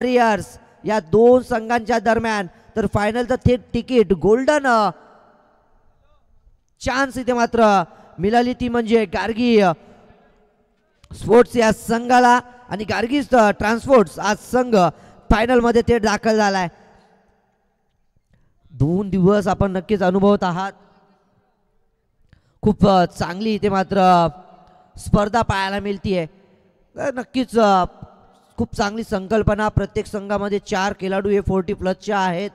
Warriors या दोन संघांच्या दरम्यान. तर फायनलचं थेट तिकीट गोल्डन चान्स इथे मात्र मिळाली ती म्हणजे गार्गी स्पोर्ट्स या संघाला. आणि गार्गी ट्रान्सपोर्ट्स आज संघ फायनल मध्ये थेट दाखल झालाय. 2 दिवस आपण नक्कीच अनुभवत आहात. खूप चांगली इथे मात्र स्पर्धा पाहायला मिळतीये. नक्कीच खूप चांगली संकल्पना. प्रत्येक संघामध्ये 4 खेळाडू हे 40+ आहेत.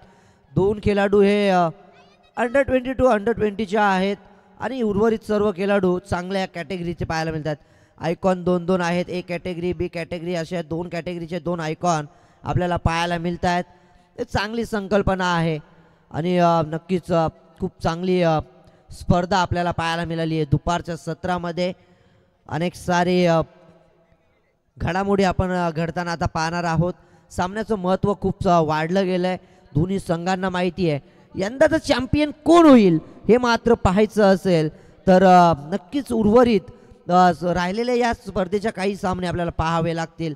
2 खेळाडू हे अंडर-22 अंडर-20 आहेत आणि उर्वरित सर्व खेळाडू चांगल्या कॅटेगरीचे पाहायला मिळतात. आयकॉन 2-2 आहेत. ए कॅटेगरी बी कॅटेगरी अशा 2 कॅटेगरीचे 2 आयकॉन आपल्याला पाहायला मिळत आहेत. हे चांगली संकल्पना आहे आणि नक्कीच खूप चांगली स्पर्धा आपल्याला पाहायला मिळाली आहे. दुपारच्या सत्रामध्ये अनेक सारे घडामोडी आपण घडताना आता पाहणार आहोत. सामन्याचं महत्त्व खूप वाढलं गेलं आहे. दोन्ही संघांना माहिती आहे यंदाचं चॅम्पियन कोण होईल हे मात्र पाहायचं असेल तर नक्कीच उर्वरित राहिलेल्या या स्पर्धेच्या काही सामने आपल्याला पाहावे लागतील.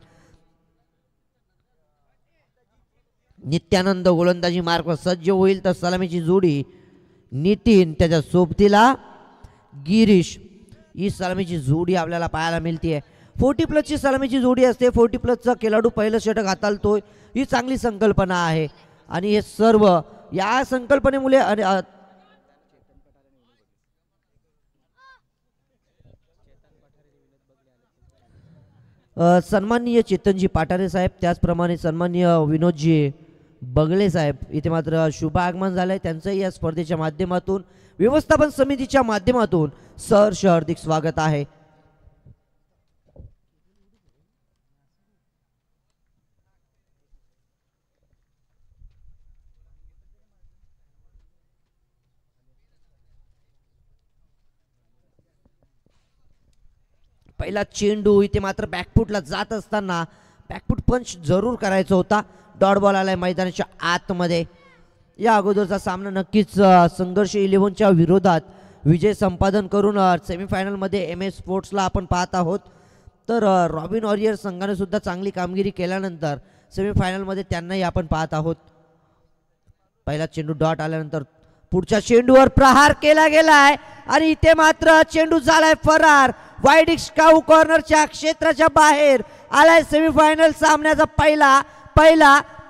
नित्यानंद गोलंदाजी मार्कवर सज्ज होईल तर सलामीची जोडी नितीन त्याच्या सोबतीला गिरीश ही सलामीची जोडी आपल्याला पाहायला मिळते. 40+ ची सलामीची जोडी असते. 40+चा खेळाडू पहिलं षटक हाताळतोय ही चांगली संकल्पना आहे आणि हे सर्व या संकल्पनेमुळे सन्माननीय चेतनजी पाटारे साहेब त्याचप्रमाणे सन्माननीय विनोदजी बगले साहेब इथे मात्र शुभ आगमन झालंय. त्यांचंही या स्पर्धेच्या माध्यमातून व्यवस्थापन समितीच्या माध्यमातून सहर्ष हार्दिक स्वागत आहे. पहिला चेंडू इथे मात्र बॅकफुटला जात असताना बॅकफुट पंच जरूर करायचा होता. डॉट बॉल आलाय मैदानाच्या आतमध्ये. या अगोदरचा सामना नक्कीच संघर्ष 11च्या विरोधात विजय संपादन करून सेमीफायनलमध्ये MS स्पोर्ट्सला आपण पाहत आहोत. तर रॉबिन वॉरियर संघाने सुद्धा चांगली कामगिरी केल्यानंतर सेमीफायनलमध्ये त्यांनाही आपण पाहत आहोत. पहिला चेंडू डॉट आल्यानंतर पुढच्या चेंडूवर प्रहार केला गेलाय आणि इथे मात्र चेंडू झालाय फरार. वाईड स्काउ कॉर्नरच्या क्षेत्राच्या बाहेर आलाय सेमीफायनल सामन्याचा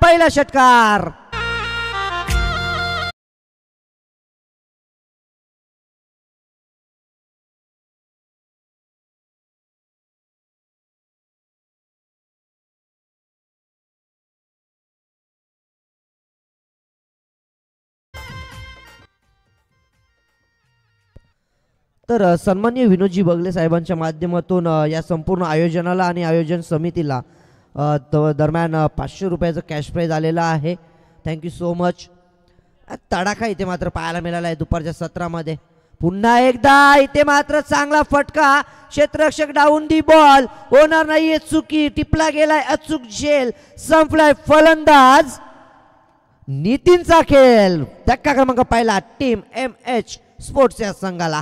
पहिला षटकार. तर सन्माननीय विनोदजी बगले साहेबांच्या माध्यमातून या संपूर्ण आयोजनाला आणि आयोजन समितीला दरम्यान 500 रुपयाचं कॅश प्राईज आलेला आहे. Thank you so much. तडाखा इथे मात्र पाहायला मिळाला आहे दुपारच्या सत्रामध्ये. पुन्हा एकदा इथे मात्र चांगला फटका. क्षेत्ररक्षक डाऊन दी बॉल. होणार नाहीये चुकी. टिपला गेलाय अचूक झेल. संपलाय फलंदाज नितीनचा खेळ. धक्का क्रमांक पहिला टीम MH स्पोर्ट्स या संघाला.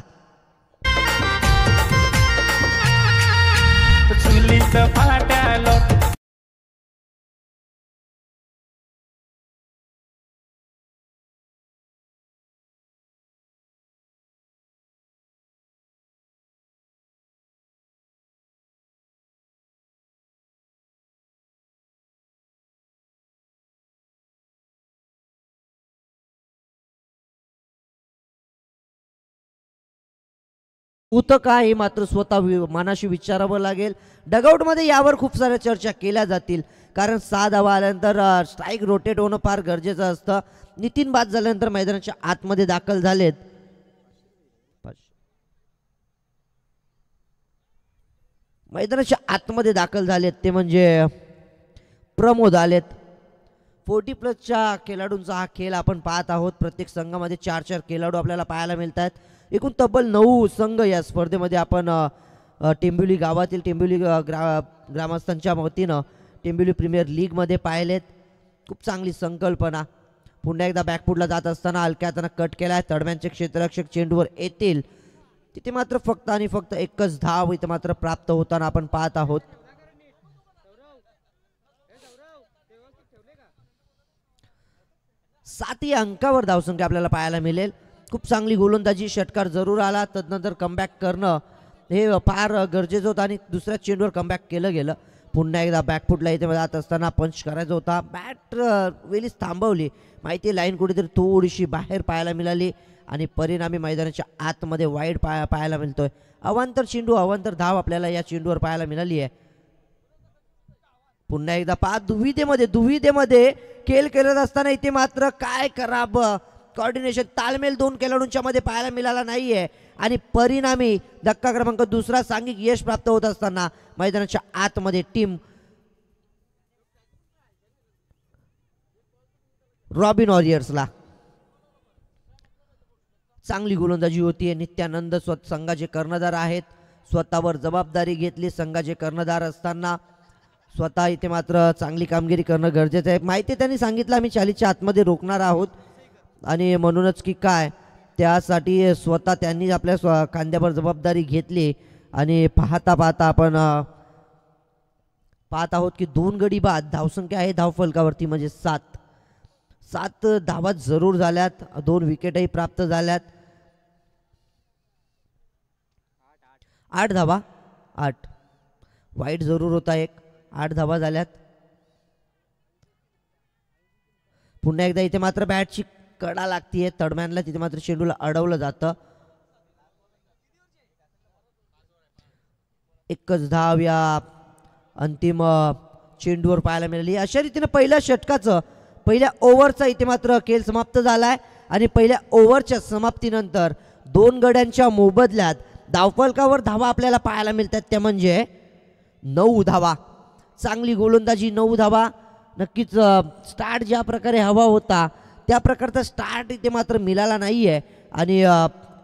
होतं का हे मात्र स्वतः मनाशी विचारावं लागेल. डगआउटमध्ये यावर खूप साऱ्या चर्चा केल्या जातील कारण 6 धावा आल्यानंतर स्ट्राईक रोटेट होणं फार गरजेचं असतं. नितीन बाद झाल्यानंतर मैदानाच्या आतमध्ये दाखल झालेत. मैदानाच्या आतमध्ये दाखल झालेत ते म्हणजे प्रमोद आलेत. 40+ खेळाडूंचा हा खेळ आपण पाहत आहोत. प्रत्येक संघामध्ये 4-4 खेळाडू आपल्याला पाहायला मिळतात. एकूण तब्बल 9 संघ या स्पर्धेमध्ये आपण टेंबिवली गावातील टेंबिवली ग्रामस्थांच्या वतीनं टेंबिवली प्रीमियर लीगमध्ये पाहिलेत. खूप चांगली संकल्पना. पुन्हा एकदा बॅकफुटला जात असताना हलक्या हाताने कट केला आहे. तडम्यांचे क्षेत्ररक्षक चेंडूवर येतील तिथे मात्र फक्त आणि फक्त एकच धाव इथे मात्र प्राप्त होताना आपण पाहत आहोत. 7 या अंकावर धावसंख्या आपल्याला पाहायला मिळेल. खूप चांगली गोलंदाजी, षटकार जरूर आला, तदनंतर कमबॅक करणं हे फार गरजेचं होतं आणि दुसऱ्या चेंडूवर कमबॅक केलं गेलं. पुन्हा एकदा बॅकफुटला इथे जात असताना पंच करायचा होता, बॅट वेलीच थांबवली. माहिती लाईन कुठेतरी थोडीशी बाहेर पाहायला मिळाली आणि परिणामी मैदानाच्या आतमध्ये वाईड पाहायला मिळतोय. अवांतर चेंडू, अवांतर धाव आपल्याला या चेंडूवर पाहायला मिळाली आहे. पुन्हा एकदा दुविधेमध्ये खेळ करत असताना इथे मात्र काय खराब कॉर्डिनेशन, ताळमेल 2 खेळाडूंच्या मध्ये पाहायला मिळाला नाहीये आणि परिणामी धक्का क्रमांक दुसरा सांघिक यश प्राप्त होत असताना मैदानाच्या आतमध्ये टीम रॉबिन वॉरियर्सला चांगली गोलंदाजी होती. नित्यानंद संघाचे कर्णधार आहेत, स्वतःवर जबाबदारी घेतली संघाचे कर्णधार असताना. स्वतः इथे मात्र चांगली कामगिरी करणं गरजेचं आहे. माहिती त्यांनी सांगितलं आम्ही 40च्या आतमध्ये रोखणार आहोत आणि म्हणूनच की काय त्यासाठी स्वतः त्यांनी आपल्या खांद्यावर जबाबदारी घेतली आणि पाहता आपण पाहत आहोत की 2 गडी बाद धावसंख्या आहे धावफलकावरती, म्हणजे 7 धावा जरूर झाल्यात, 2 विकेटही प्राप्त झाल्यात. 8 धावा, 8 वाईट जरूर होता एक, 8 धावा झाल्यात. पुन्हा एकदा इथे मात्र बॅटची कडा लागतीये तडमॅनला, तिथे मात्र चेंडूला अडवलं जातं. एकच धाव या अंतिम चेंडूवर पाहायला मिळाली. अशा रीतीने पहिल्या ओव्हरचा इथे मात्र खेळ समाप्त झालाय आणि पहिल्या ओव्हरच्या समाप्तीनंतर 2 गड्यांच्या मोबदल्यात धावफलकावर धावा आपल्याला पाहायला मिळतात, त्या म्हणजे 9 धावा. चांगली गोलंदाजी, 9 धावा. नक्कीच स्टार्ट ज्या प्रकारे हवा होता त्या प्रकारचा स्टार्ट इथे मात्र मिळाला नाहीये आणि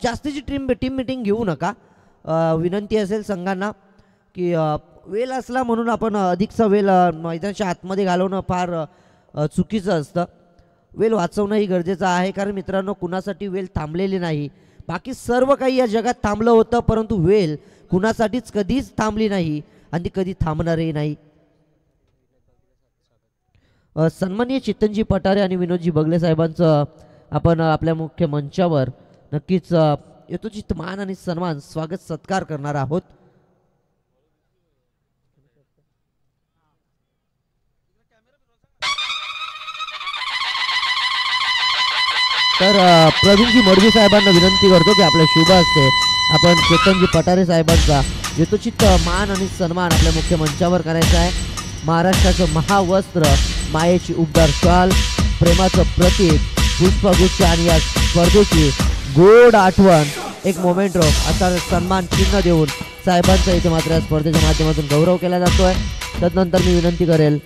जास्तीची टीम मिटिंग घेऊ नका. विनंती असेल संघांना की वेळ असला म्हणून आपण अधिकचा वेळ मैदानाच्या आतमध्ये घालवणं फार चुकीचं असतं. वेळ वाचवणंही गरजेचं आहे, कारण मित्रांनो कुणासाठी वेळ थांबलेली नाही. बाकी सर्व काही या जगात थांबलं होतं, परंतु वेळ कुणासाठीच कधीच थांबली नाही आणि ती कधी थांबणारही नाही. सन्माननीय चित्तनजी पठारे आणि विनोदजी बगले साहेबांचं आपण आपल्या मुख्य मंचावर नक्कीच यथोचित मान आणि सन्मान स्वागत सत्कार करणार आहोत. तर प्रवीणजी मडवी साहेबांना विनंती करतो की आपल्या शुभ हस्ते आपण चेतनजी पठारे साहेबांचा यथोचित मान आणि सन्मान आपल्या मुख्य मंचावर करायचा आहे. महाराष्ट्राचं महावस्त्र, मायेची उबदार शाल, प्रेमाचं प्रतीक, पुष्पगुच्छ आणि या स्पर्धेची गोड आठवण, एक मोमेंटो असा सन्मान चिन्ह देऊन साहेबांचा इथे मात्र या स्पर्धेच्या माध्यमातून गौरव केला जातोय. तदनंतर मी विनंती करेल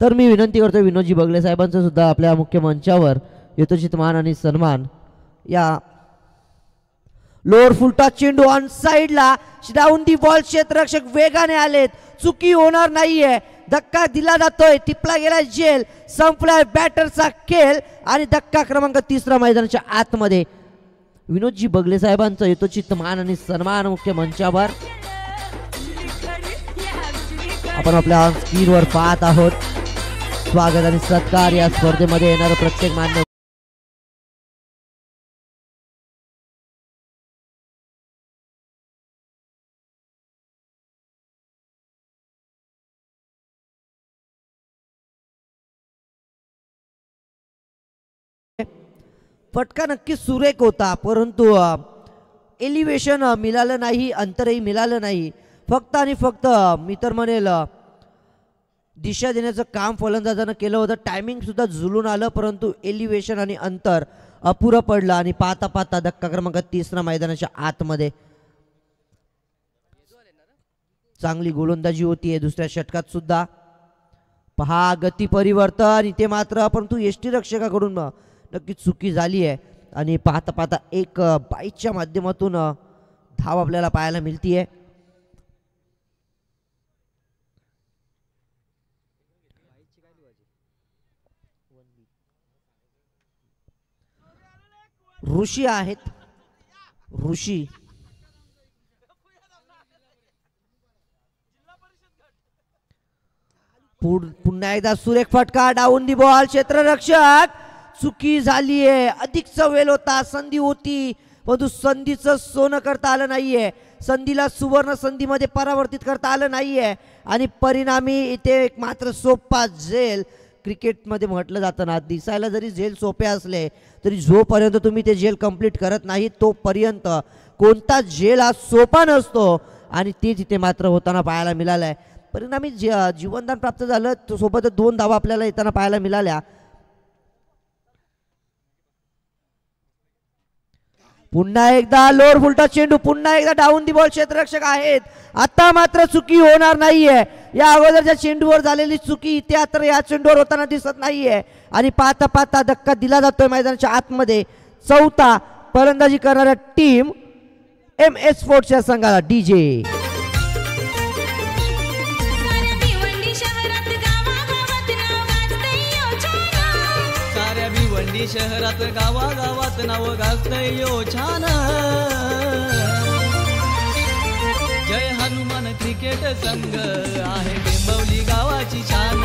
करतो विनोदजी बगले साहेबांचं सुद्धा आपल्या मुख्य मंचावर यथोचित मान आणि सन्मान. या लोअर फुलटा चेंडू ऑन साइडला डाऊन दी बॉल, क्षेत्ररक्षक वेगाने आलेत, चुकी होणार नाहीये, धक्का दिला जातोय, टिपला गेला जेल, संपलाय बॅटरचा खेळ आणि धक्का क्रमांक 3 मैदानाच्या आतमध्ये. विनोदजी बगले साहेबांचं यथोचित मान आणि सन्मान मुख्य मंचावर आपण आपल्या स्क्रीनवर पाहत आहोत. स्वागत आणि सत्कार या स्पर्धेमध्ये येणारं प्रत्येक मान्य फटका नक्की सुरेख होता, परंतु एलिव्हेशन मिळालं नाही, अंतरही मिळालं नाही. फक्त आणि फक्त मी तर म्हणेल दिशा देण्याचं काम फलंदाजानं केलं होतं. टायमिंग सुद्धा जुळून आलं, परंतु एलिव्हेशन आणि अंतर अपुरं पडलं आणि पाहता धक्का क्रमांक 3 मैदानाच्या आतमध्ये. चांगली गोलंदाजी होतीये दुसऱ्या षटकात सुद्धा. पहा गती परिवर्तन इथे मात्र, परंतु यष्टीरक्षकाकडून नक्की चुकी झाली आहे आणि पाहता एक बाईकच्या माध्यमातून धाव आपल्याला पाहायला मिळतीये. ऋषी आहेत, ऋषी पुन्हा एकदा सुरेख फटका, डाऊन दी बॉल, क्षेत्ररक्षक चुकी झालीये. अधिकचा वेळ होता, संधी होती, परंतु संधीचं सोनं करता आलं नाहीये. संधीला सुवर्ण संधीमध्ये परावर्तित करता आलं नाहीये आणि परिणामी इथे एक मात्र सोपा झेल. क्रिकेटमध्ये म्हटलं जातं ना, दिसायला जरी झेल सोपे असले तरी जोपर्यंत तुम्ही ते झेल कंप्लीट करत नाही तोपर्यंत कोणता झेल हा सोपा नसतो आणि तेच इथे मात्र होताना पाहायला मिळालंय. परिणामी जीवनदान प्राप्त झालं, सोबतच 2 धावा आपल्याला येताना पाहायला मिळाल्या. पुन्हा एकदा लोअर फुलटा चेंडू, पुन्हा एकदा डाऊन दी बॉल, क्षेत्ररक्षक आहेत. आता मात्र चुकी होणार नाहीये. या अगोदरच्या चेंडूवर झालेली चुकी इथे आता या चेंडूवर होताना दिसत नाहीये आणि पाहता पाहता धक्का दिला जातोय मैदानाच्या आतमध्ये. चौथा फलंदाजी करणाऱ्या टीम MS स्पोर्ट्सच्या संघाला डीजे. भिवंडी शहरात गावागावात नाव गाजतंय यो छान. जय हनुमान क्रिकेट संघ आहे टेंबवली गावाची शान.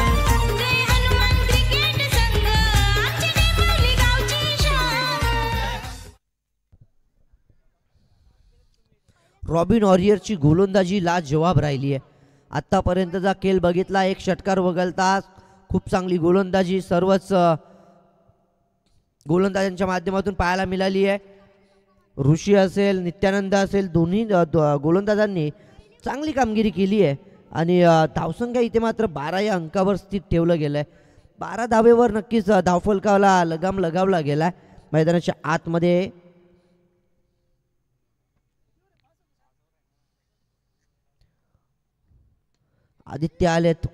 जय हनुमान क्रिकेट संघ आमची टेंबवली गावची शान. रॉबिन ऑरियरची गोलंदाजी लाजवाब राहिली आहे. आतापर्यंतचा खेळ बघितला, एक षटकार वगळता खूप चांगली गोलंदाजी सर्वच गोलंदाजांच्या माध्यमातून पाहायला मिळाली आहे. ऋषी असेल, नित्यानंद असेल, दोन्ही गोलंदाजांनी चांगली कामगिरी केली आहे आणि धावसंख्या इथे मात्र 12 या अंकावर स्थित ठेवलं गेलं आहे. 12 धावेवर नक्कीच धावफलकाला लगाम लगावला गेला आहे. मैदानाच्या आतमध्ये आदित्य आलेत.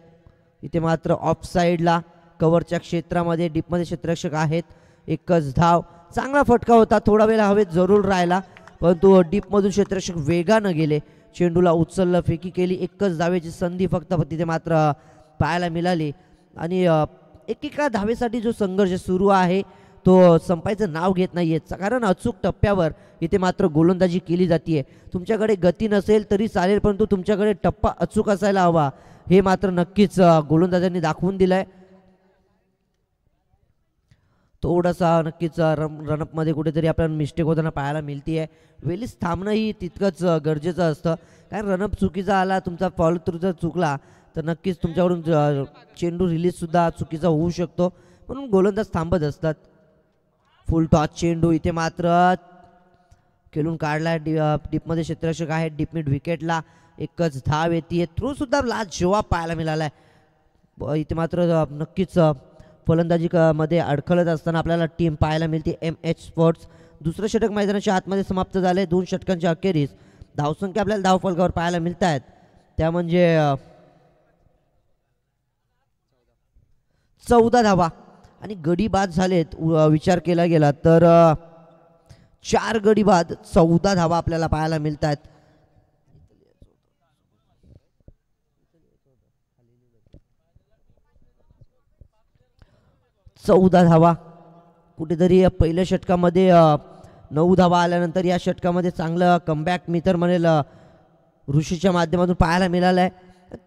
इथे मात्र ऑफ साईडला कव्हरच्या क्षेत्रामध्ये डीपमध्ये क्षेत्ररक्षक आहेत. एकच धाव, चांगला फटका होता, थोडा वेळ हवेत जरूर राहिला परंतु डीपमधून क्षेत्ररक्षक वेगानं गेले, चेंडूला उचललं, फेकी केली. एकच धावेची संधी फक्त तिथे मात्र पाहायला मिळाली आणि एकेका धावेसाठी जो संघर्ष सुरू आहे तो संपायचं नाव घेत नाहीये. कारण अचूक टप्प्यावर इथे मात्र गोलंदाजी केली जाते. तुमच्याकडे गती नसेल तरी चालेल परंतु तुमच्याकडे टप्पा अचूक असायला हवा, हे मात्र नक्कीच गोलंदाजांनी दाखवून दिलंय. थोडासा नक्कीच रनअपमध्ये कुठेतरी आपल्याला मिस्टेक होताना पाहायला मिळते. वेळीच थांबणंही तितकंच गरजेचं असतं, कारण रनअप चुकीचा आला, तुमचा फॉलो थ्रू जर चुकला तर नक्कीच तुमच्याकडून चेंडू रिलीजसुद्धा चुकीचा होऊ शकतो, म्हणून गोलंदाज थांबत असतात. फुल टॉस चेंडू इथे मात्र खेळून काढला. डीपमध्ये क्षेत्ररक्षक आहेत, डीप मिड विकेटला एकच धाव येते. थ्रोसुद्धा लाजवाब पाहायला मिळाला आहे. इथे मात्र नक्कीच फलंदाजी मध्ये अडखळत असताना आपल्याला टीम पाहायला मिळते MH स्पोर्ट्स. दुसरं षटक मैदानाच्या आतमध्ये समाप्त झाले. 2 षटकांच्या अखेरीस धावसंख्या आपल्याला धावफलकावर पाहायला मिळत आहेत, त्या म्हणजे 14 धावा आणि गडी बाद झालेत. विचार केला गेला तर 4 गडी बाद, 14 धावा आपल्याला पाहायला मिळत आहेत. चौदा धावा कुठेतरी पहिल्या षटकामध्ये 9 धावा आल्यानंतर या षटकामध्ये चांगलं कमबॅक मी तर म्हणेल ऋषीच्या माध्यमातून पाहायला मिळालं आहे.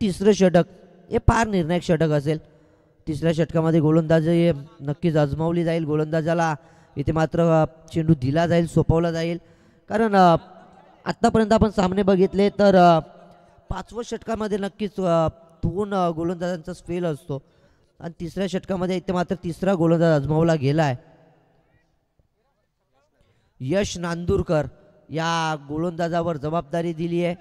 तिसरं षटक हे फार निर्णायक षटक असेल. तिसऱ्या षटकामध्ये गोलंदाजी नक्कीच आजमावली जाईल. गोलंदाजाला इथे मात्र चेंडू दिला जाईल, सोपवला जाईल, कारण आत्तापर्यंत आपण सामने बघितले तर 5व्या षटकामध्ये नक्कीच 2 गोलंदाजांचा स्पेल असतो आणि तिसऱ्या षटकामध्ये इथे मात्र तिसरा गोलंदाज आजमावला गेला आहे. यश नांदुरकर या गोलंदाजावर जबाबदारी दिली आहे.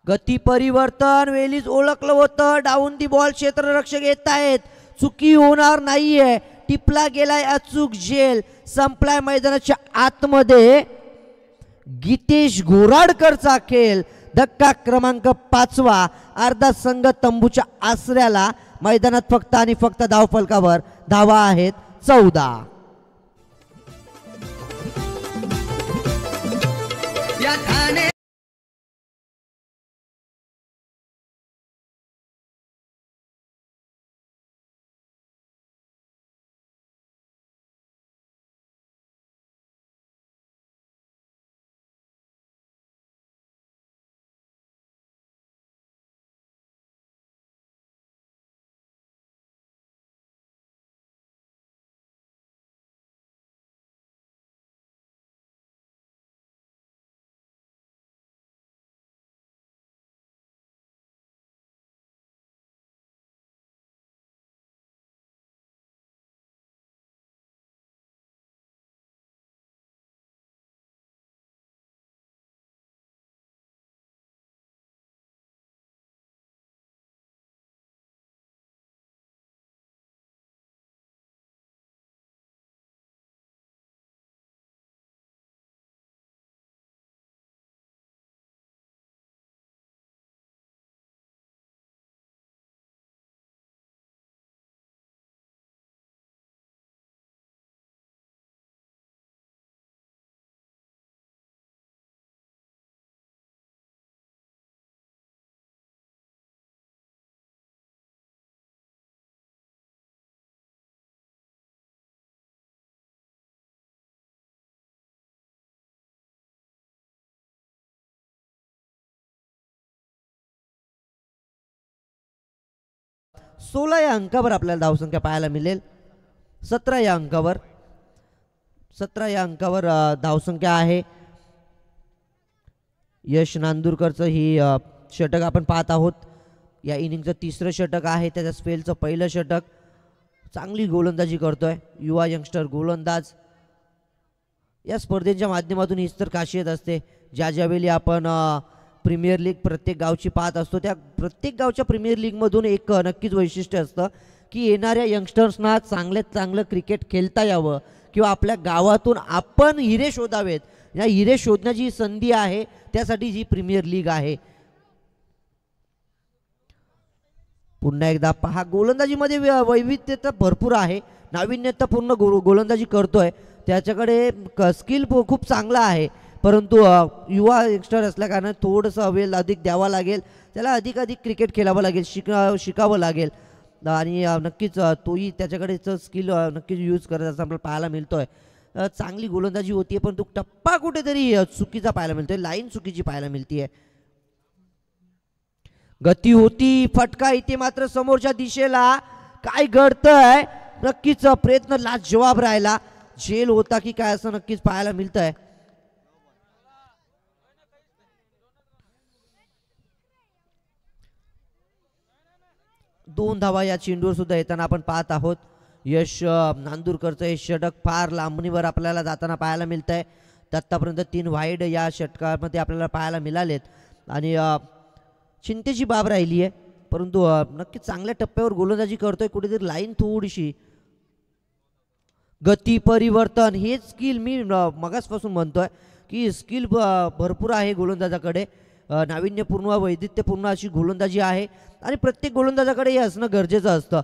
गती परिवर्तन वेलीच ओळखलं होतं. डाऊन दी बॉल, क्षेत्ररक्षक येत आहेत, चुकी होणार नाहीये. टिपला गेलाय अचूक झेल. संपलाय मैदानाच्या आतमध्ये गीतेश घोराडकरचा खेळ. धक्का क्रमांक 5वा. अर्धा संघ तंबूच्या आसऱ्याला. मैदानात फक्त आणि फक्त धावफलकावर धावा आहेत 14. 16 या अंकावर आपल्याला धावसंख्या पाहायला मिळेल. 17 या अंकावर धावसंख्या आहे. यश नांदुरकरचं ही षटक आपण पाहत आहोत. या इनिंगचं तिसरं षटक आहे, त्याच्या स्पेलचं पहिलं षटक. चांगली गोलंदाजी करतोय युवा यंगस्टर गोलंदाज. या स्पर्धेच्या माध्यमातून हीच तर खासियत असते. ज्यावेळी आपण प्रीमियर लीग प्रत्येक गावची पाहत असतो, त्या प्रत्येक गावच्या प्रीमियर लीगमधून एक नक्कीच वैशिष्ट्य असतं की येणाऱ्या यंगस्टर्सना चांगल्यात चांगलं क्रिकेट खेळता यावं किंवा आपल्या गावातून आपण हिरे शोधावेत. या हिरे शोधण्याची संधी आहे, त्यासाठी ही प्रीमियर लीग आहे. पुन्हा एकदा पहा, गोलंदाजीमध्ये वैविध्य तर भरपूर आहे. नाविन्यतापूर्ण गोलंदाजी करतोय, त्याच्याकडे स्किल खूप चांगला आहे. परंतु युवा यंगस्टर असल्या कारणाने थोडंसं वेळ अधिक द्यावा लागेल, त्याला अधिक क्रिकेट खेळावं लागेल, शिकावं लागेल. आणि नक्कीच तोही त्याच्याकडेच स्किल नक्कीच यूज करत असं आपल्याला पाहायला मिळतोय. चांगली गोलंदाजी होतीये, पण तो टप्पा कुठेतरी चुकीचा पाहायला मिळतोय, लाईन चुकीची पाहायला मिळतीये. गती होती, फटका इथे मात्र समोरच्या दिशेला. काय घडतंय, नक्कीच प्रयत्न लाजवाब राहिला. झेल होता की काय असं नक्कीच पाहायला मिळतंय. दोन धावा या चेंडूवर सुद्धा येताना आपण पाहत आहोत. यश नांदुरकरचं हे षटक फार लांबणीवर आपल्याला जाताना पाहायला मिळत आहे. आत्तापर्यंत 3 वाईड या षटकामध्ये आपल्याला पाहायला मिळालेत आणि चिंतेची बाब राहिली आहे. परंतु नक्की चांगल्या टप्प्यावर गोलंदाजी करतोय. कुठेतरी लाईन थोडीशी गती परिवर्तन हे स्किल मी मगासपासून म्हणतोय की स्किल भरपूर आहे गोलंदाजाकडे. नाविन्यपूर्ण वैविध्यपूर्ण अशी गोलंदाजी आहे आणि प्रत्येक गोलंदाजाकडे हे असणं गरजेचं असतं.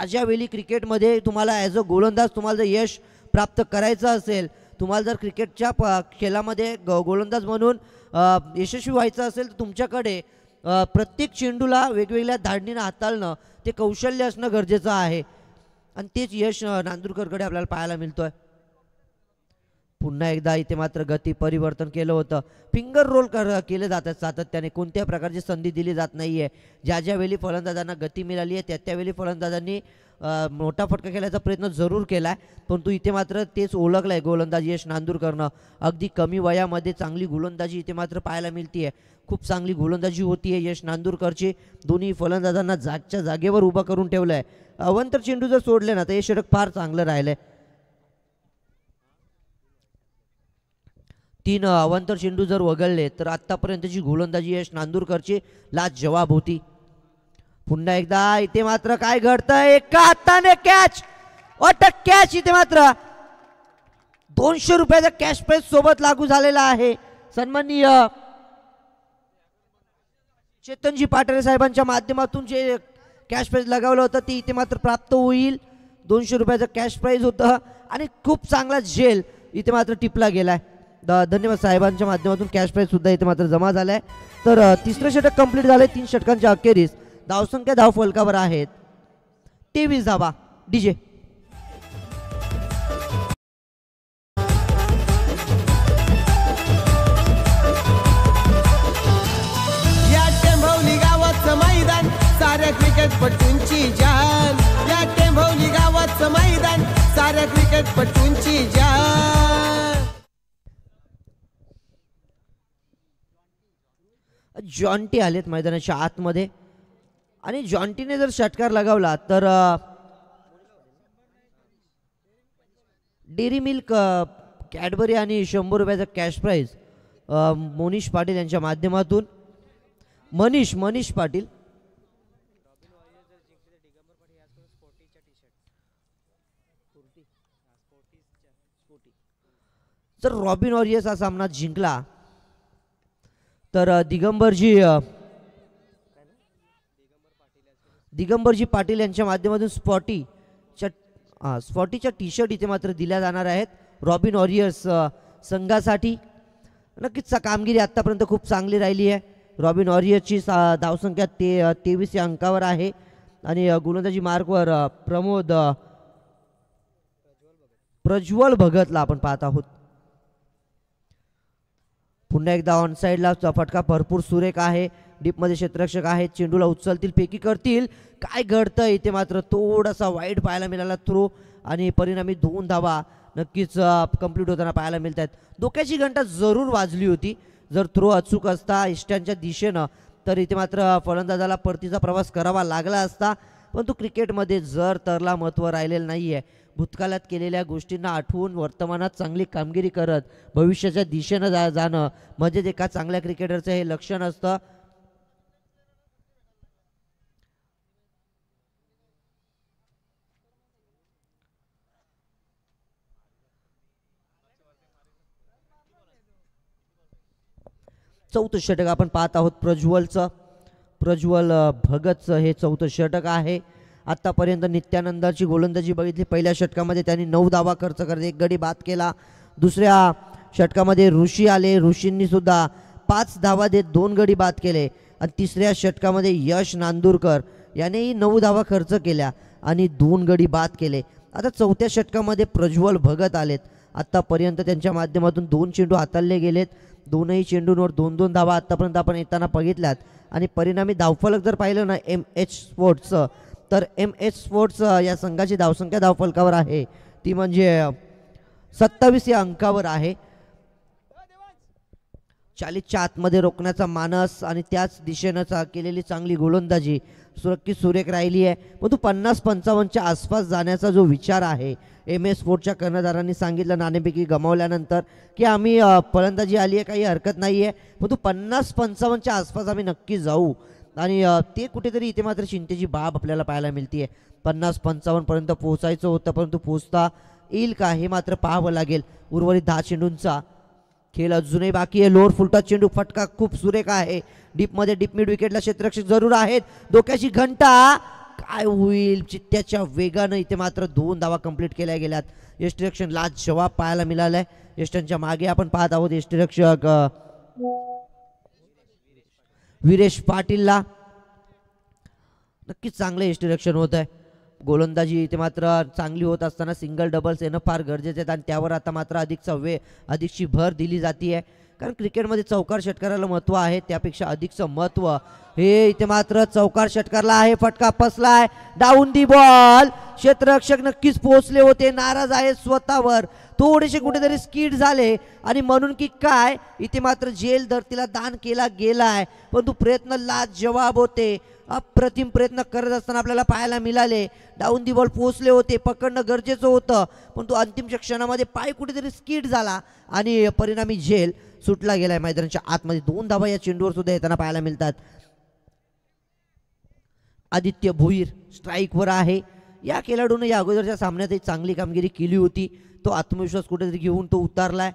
ज्यावेळी क्रिकेटमध्ये तुम्हाला ॲज अ गोलंदाज तुम्हाला जर यश प्राप्त करायचं असेल, तुम्हाला जर क्रिकेटच्या खेळामध्ये गोलंदाज म्हणून यशस्वी व्हायचं असेल, तर तुमच्याकडे प्रत्येक चेंडूला वेगवेगळ्या धाडणीनं हाताळणं ते कौशल्य असणं गरजेचं आहे आणि तेच यश नांदुरकरकडे आपल्याला पाहायला मिळतोय. पुन्हा एकदा इथे मात्र गती परिवर्तन केलं होतं. फिंगर रोल केले जातात सातत्याने, कोणत्या प्रकारची संधी दिली जात नाहीये. ज्यावेळी फलंदाजांना गती मिळाली आहे त्यावेळी फलंदाजांनी मोठा फटका खेळायचा प्रयत्न जरूर केलाय, परंतु इथे मात्र तेच ओळखलंय गोलंदाज यश नांदुरकरनं. अगदी कमी वयामध्ये चांगली गोलंदाजी इथे मात्र पाहायला मिळतीये. खूप चांगली गोलंदाजी होतीये यश नांदुरकरची. दोन्ही फलंदाजांना जागच्या जागेवर उभा करून ठेवलंय. अवंतर चेंडू जर सोडले ना तर हे षटक फार चांगलं राहिलंय. 3 अवंतर चेंडू जर वगळले तर आतापर्यंतची गोलंदाजी यश नांदुरकरची लाजवाब होती. पुन्हा एकदा इथे मात्र काय घडतंय, एका हाताने कॅच, अटक कॅच. इथे मात्र 200 रुपयाचा कॅश प्राइज सोबत लागू झालेला आहे. सन्माननीय चेतनजी पाटरे साहेबांच्या माध्यमातून जे कॅश प्राइज लगावलं होतं ते इथे मात्र प्राप्त होईल. 200 रुपयाचं कॅश प्राइज होतं आणि खूप चांगला झेल इथे मात्र टिपला गेलाय. धन्यवाद साहेबांच्या माध्यमातून कॅश प्राइज सुद्धा इथे मात्र जमा झालाय. तर तिसरं षटक कंप्लीट झालंय. 3 षटकांच्या अखेरीस धावसंख्या धाव फलकावर आहेत 23 धावा. डीजे या टेंभवली गावाचं मैदान साऱ्या क्रिकेटपटूंची जान. या टेंभवली गावाचं मैदान साऱ्या क्रिकेटपटूंची जान. जॉन्टी आलेत मैदानाच्या आतमध्ये आणि जॉन्टीने जर षटकार लगावला तर डेअरी मिल्क, कॅडबरी आणि 100 रुपयाचा कॅश प्राइज मोनिश पाटील यांच्या माध्यमातून. मनीष पाटील जर रॉबिन वॉरियर्स हा सामना जिंकला तर दिगंबरजी पाटील यांच्या माध्यमातून स्पॉटीच्या टी शर्ट इथे मात्र दिल्या जाणार आहेत रॉबिन वॉरियर्स संघासाठी. नक्कीच कामगिरी आतापर्यंत खूप चांगली राहिली आहे. रॉबिन वॉरियर्सची धावसंख्या 23 या अंकावर आहे आणि गोलंदाजी मार्कवर प्रज्वल भगतला आपण पाहत आहोत. पुन्हा एकदा ऑन साईडला फटका भरपूर सुरेख आहे. डीपमध्ये क्षेत्ररक्षक आहेत, चेंडूला उचलतील, फेकी करतील, काय घडतं इथे मात्र थोडासा वाईट पाहायला मिळाला थ्रो आणि परिणामी 2 धावा नक्कीच कंप्लीट होताना पाहायला मिळत आहेत. डोक्याची घंटा जरूर वाजली होती, जर थ्रो अचूक असता इष्ट्यांच्या दिशेनं तर इथे मात्र फलंदाजाला परतीचा प्रवास करावा लागला असता. परंतु क्रिकेटमध्ये जर तरला महत्त्व राहिलेलं नाही आहे. भूतकाळात केलेल्या गोष्टींना आठवून वर्तमानात चांगली कामगिरी करत भविष्याच्या दिशेनं जाणं म्हणजे एका चांगल्या क्रिकेटरचं हे लक्षण असतं. चौथं षटक आपण पाहत आहोत प्रज्वल भगतचं हे चौथं षटक आहे. आत्तापर्यंत नित्यानंदाची गोलंदाजी बघितली. पहिल्या षटकामध्ये त्यांनी 9 धावा खर्च करत 1 गडी बाद केला. दुसऱ्या षटकामध्ये ऋषी आले, ऋषींनी सुद्धा 5 धावा देत 2 गडी बाद केले. आणि तिसऱ्या षटकामध्ये यश नांदुरकर यानेही 9 धावा खर्च केल्या आणि 2 गडी बाद केले. आता चौथ्या षटकामध्ये प्रज्वल भगत आलेत. आत्तापर्यंत त्यांच्या माध्यमातून 2 चेंडू हाताळले गेलेत. दोनही चेंडूंवर 2-2 धावा आत्तापर्यंत आपण येताना बघितल्यात. आणि परिणामी धावफलक जर पाहिलं ना MH स्पोर्ट्सचं, तर MH स्पोर्ट्स या संघाची धावसंख्या धावफलकावर आहे ती म्हणजे 27 या अंकावर आहे. 40च्या आतमध्ये रोखण्याचा मानस आणि त्याच दिशेनं केलेली चांगली गोलंदाजी सुरेख राहिली आहे. परंतु 50-55च्या आसपास जाण्याचा जो विचार आहे MS स्पोर्ट्सच्या कर्णधारांनी सांगितलं नाणेफेकी गमावल्यानंतर की आम्ही फलंदाजी आली आहे, काही हरकत नाही आहे, परंतु 50-55च्या आसपास आम्ही नक्की जाऊ. आणि ते कुठेतरी इथे मात्र चिंतेची बाब आपल्याला पाहायला मिळते. 50-55 पर्यंत पोहोचायचं होतं, परंतु पोहोचता येईल का हे मात्र पाहावं लागेल. उर्वरित 10 चेंडूंचा खेळ अजूनही बाकी आहे. लोअर फुलटॉस चेंडू, फटका खूप सुरेख आहे. डीप मिड विकेटला क्षेत्ररक्षक जरूर आहेत. डोक्याची घंटा, काय होईल चित्त्याच्या वेगानं इथे मात्र 2 धावा कंप्लीट केल्या गेल्यात. यष्टिरक्षण लाजवाब पाहायला मिळालाय. यष्टांच्या मागे आपण पाहत आहोत यष्टिरक्षक वीरेश पाटीलला. नक्कीच चांगलं यष्टिरक्षण होत आहे. गोलंदाजी इथे मात्र चांगली होत असताना सिंगल डबल्स येणं फार गरजेचं आहे आणि त्यावर आता मात्र अधिकची भर दिली जाते. कारण क्रिकेटमध्ये चौकार षटकाराला महत्त्व आहे, त्यापेक्षा अधिकचं महत्त्व हे इथे मात्र चौकार षटकारला आहे. फटका फसलाय, डाऊन दी बॉल. क्षेत्ररक्षक नक्कीच पोहोचले होते, नाराज आहेत स्वतःवर, थोडेसे कुठेतरी स्किड झाले आणि म्हणून की काय इथे मात्र जेल धरतीला दान केला गेलाय. परंतु प्रयत्न लाजवाब होते, अप्रतिम प्रयत्न करत असताना आपल्याला पाहायला मिळाले. डाऊन दी बॉल पोहोचले होते, पकडणं गरजेचं होतं, परंतु अंतिम क्षणामध्ये पाय कुठेतरी स्किड झाला आणि परिणामी झेल सुटला गेलाय मैदानाच्या आतमध्ये. 2 धावा या चेंडूवर सुद्धा येताना पाहायला मिळतात. आदित्य भोईर स्ट्राईकवर आहे. या खेळाडूने या अगोदरच्या सामन्यात एक चांगली कामगिरी केली होती. तो आत्मविश्वास कुठेतरी घेऊन तो उतारलाय.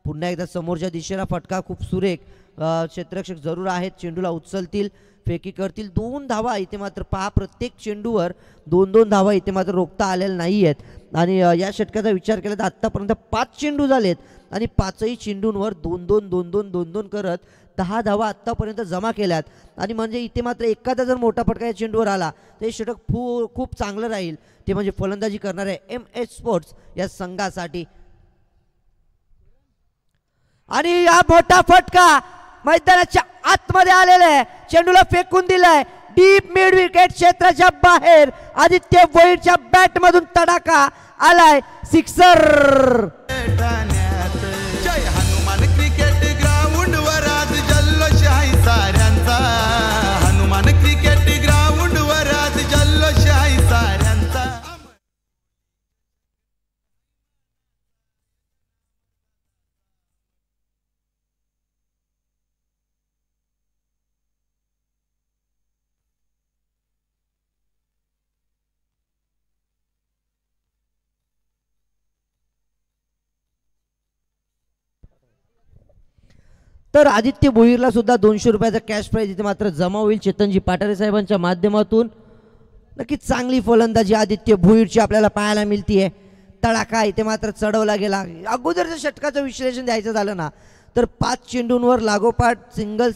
पुन्हा एकदा समोरच्या दिशेला फटका खूप सुरेख. क्षेत्ररक्षक जरूर आहेत, चेंडूला उचलतील, फेकी करतील. 2 धावा इथे मात्र पहा, प्रत्येक चेंडूवर 2-2 धावा इथे मात्र रोखता आलेल्या नाही आहेत. आणि या षटकाचा विचार केला तर आत्तापर्यंत 5 चेंडू झालेत आणि 5ही चेंडूंवर 2-2 करत 10 धावा आत्तापर्यंत जमा केल्यात. आणि म्हणजे इथे मात्र एखादा जर मोठा फटका या चेंडूवर आला तर हे षटक खूप चांगलं राहील, ते म्हणजे फलंदाजी करणारे MH स्पोर्ट्स या संघासाठी. आणि हा मोठा फटका मैदानाच्या आतमध्ये आलेला आहे, चेंडूला फेकून दिलाय डीप मिड विकेट क्षेत्राच्या बाहेर. आदित्य भोईरच्या बॅट मधून तडाखा आलाय, सिक्सर. जय हनुमान क्रिकेट ग्राउंड वर आज जल्लोष आहे साऱ्यांचा. हनुमान क्रिकेट ग्राउंड वर आज जल्लोष आहे साऱ्यांचा. तर आदित्य भोईरला सुद्धा 200 रुपयाचा कॅश प्राईज इथे मात्र जमा होईल चेतनजी पाटारे साहेबांच्या माध्यमातून. नक्कीच चांगली फलंदाजी आदित्य भोईरची आपल्याला पाहायला मिळतीये. तडाखा इथे मात्र चढवला गेला. अगोदरच्या षटकाचं विश्लेषण द्यायचं झालं ना तर 5 चेंडूंवर लागोपाठ सिंगल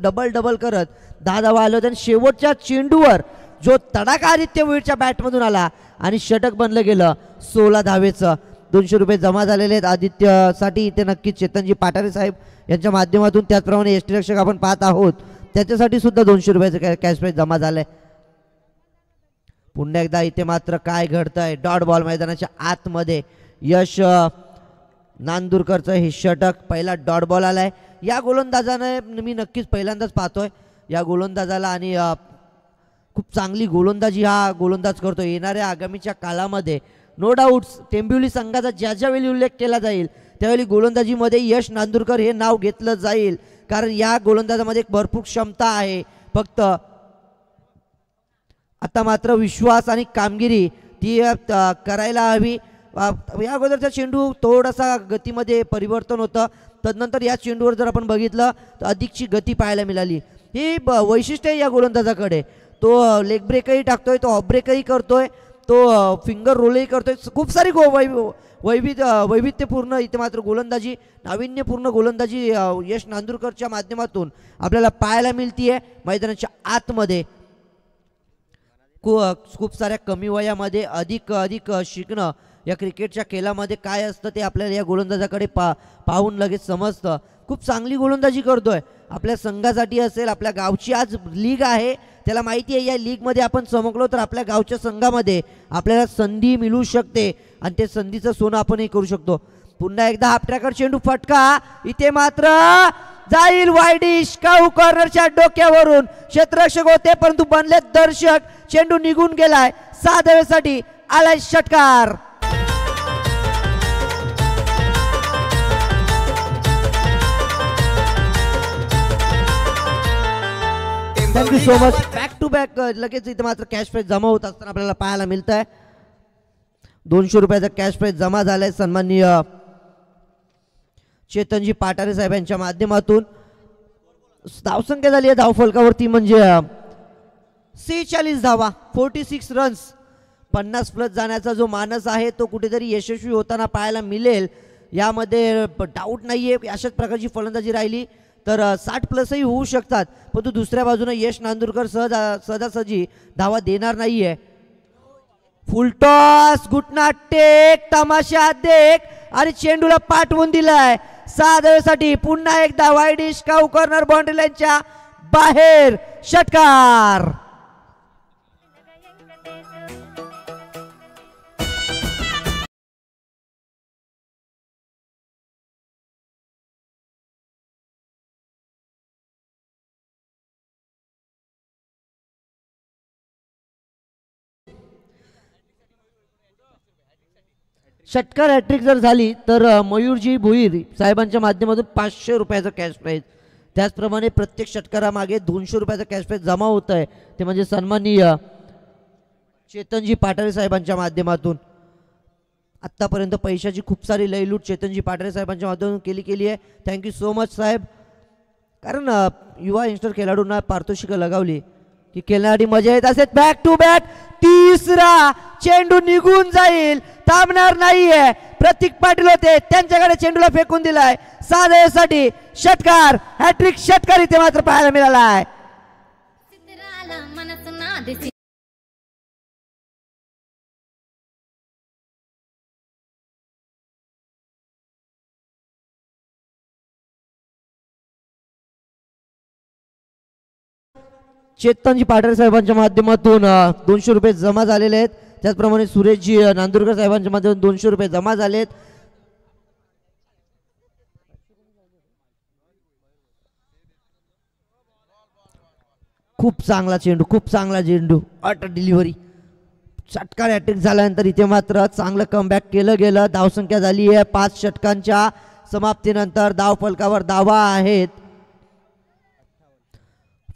डबल करत 10 धावा आले होते आणि शेवटच्या चेंडूवर जो तडाखा आदित्य भोईरच्या बॅटमधून आला आणि षटक बनलं गेलं 16 धावेचं. 200 रुपये जमा झालेले आहेत आदित्यसाठी. इथे नक्कीच चेतनजी पाटारे साहेब यांच्या माध्यमातून. त्याचप्रमाणे यष्टिरक्षक आपण पाहत आहोत त्याच्यासाठी सुद्धा 200 रुपयाचं कॅश प्राईज जमा झालंय. पुन्हा एकदा इथे मात्र काय घडतंय, डॉट बॉल मैदानाच्या आतमध्ये यश नांदुरकरचं हे षटक, पहिला डॉट बॉल आलाय. या गोलंदाजाने मी नक्कीच पहिल्यांदाच पाहतोय या गोलंदाजाला, आणि खूप चांगली गोलंदाजी हा गोलंदाज करतो. येणाऱ्या आगामीच्या काळामध्ये नो डाऊट्स टेंबिवली संघाचा ज्या वेळी उल्लेख केला जाईल त्यावेळी गोलंदाजीमध्ये यश नांदुरकर हे नाव घेतलं जाईल, कारण या गोलंदाजामध्ये एक भरपूर क्षमता आहे. फक्त आता मात्र विश्वास आणि कामगिरी ती करायला हवी. या अगोदरचा चेंडू थोडासा गतीमध्ये परिवर्तन होतं, तदनंतर या चेंडूवर जर आपण बघितलं तर अधिकची गती पाहायला मिळाली. ही वैशिष्ट्य आहे या गोलंदाजाकडे. तो लेग ब्रेकही टाकतोय, तो ऑफ ब्रेकही करतोय, तो फिंगर रोलही करतोय. खूप सारी वैविध्यपूर्ण इथे मात्र गोलंदाजी, नाविन्यपूर्ण गोलंदाजी यश नांदुरकरच्या माध्यमातून आपल्याला पाहायला मिळतीये मैदानाच्या आतमध्ये. खूप साऱ्या कमी वयामध्ये अधिक शिकणं या क्रिकेटच्या खेळामध्ये काय असतं ते आपल्याला या गोलंदाजाकडे पाहून लगेच समजतं. खूप चांगली गोलंदाजी करतोय. आपल्या संघासाठी असेल, आपल्या गावची आज लीग आहे, त्याला माहिती आहे या लीगमध्ये आपण चमकलो तर आपल्या गावच्या संघामध्ये आपल्याला संधी मिळू शकते आणि ते संधीचं सोनं आपणही करू शकतो. पुन्हा एकदा हाफ ट्रॅकर चेंडू फटका, इथे मात्र जाईल वाईडिश. काऊ कॉर्नरच्या डोक्यावरून क्षेत्ररक्षक होते परंतु बनले दर्शक. चेंडू निघून गेलाय. 6 धावेसाठी आलाय षटकार. Thank you so much. Back to back लगेच इथे मात्र कॅश प्राईज जमा होत असताना आपल्याला पाहायला मिळत आहे. 200 रुपयाचा कॅश प्राईज जमा झालाय सन्माननीय चेतनजी पाटारे साहेब यांच्या माध्यमातून. धावसंख्या झाली आहे धावफलकावरती म्हणजे 46 धावा, 46 रन्स. 50 प्लस जाण्याचा जो मानस आहे तो कुठेतरी यशस्वी होताना पाहायला मिळेल, यामध्ये डाऊट नाहीये. अशाच प्रकारची फलंदाजी राहिली तर 60 प्लसही होऊ शकतात, परंतु दुसऱ्या बाजूने यश नांदुरकर सहजासहजी धावा देणार नाहीये. फुलटॉस, घुटना टेक, तमाशा देख आणि चेंडूला पाठवून दिलाय. 6 धावेसाठी पुन्हा एकदा वाईडिश. काऊ कॉर्नर बाउंड्री लाईनच्या बाहेर षटकार. षटकार हॅट्रिक जर झाली तर मयूरजी भोईर साहेबांच्या माध्यमातून 500 रुपयाचा कॅश प्राईज. त्याचप्रमाणे प्रत्येक षटकारामागे 200 रुपयाचा कॅश प्राईज जमा होत आहे, ते म्हणजे सन्माननीय चेतनजी पाटारे साहेबांच्या माध्यमातून. आत्तापर्यंत पैशाची खूप सारी लयलूट चेतनजी पाटारे साहेबांच्या माध्यमातून केली आहे. थँक्यू सो मच साहेब. कारण युवा यंगस्टर खेळाडूंना पारितोषिकं लगावली की खेळण्यासाठी मजा येत असेल. बॅक टू बॅक तिसरा चेंडू निघून जाईल, थांबणार नाहीये. प्रतीक पाटील होते, त्यांच्याकडे चेंडूला फेकून दिलाय. 6 धावेसाठी षटकार, हॅट्रिक षटकार इथे मात्र पाहायला मिळालाय. चेतनजी पाटारे साहेबांच्या माध्यमातून 200 रुपये जमा झालेले आहेत. त्याचप्रमाणे सुरेशजी नांदुरकर साहेबांच्या माध्यमातून 200 रुपये जमा झालेत. खूप चांगला चेंडू, खूप चांगला चेंडू, अट डिलिव्हरी. षटकार हॅट्रिक झाल्यानंतर इथे मात्र चांगलं कमबॅक केलं गेलं. धावसंख्या झाली आहे 5 षटकांच्या समाप्तीनंतर. धाव फलकावर धावा आहेत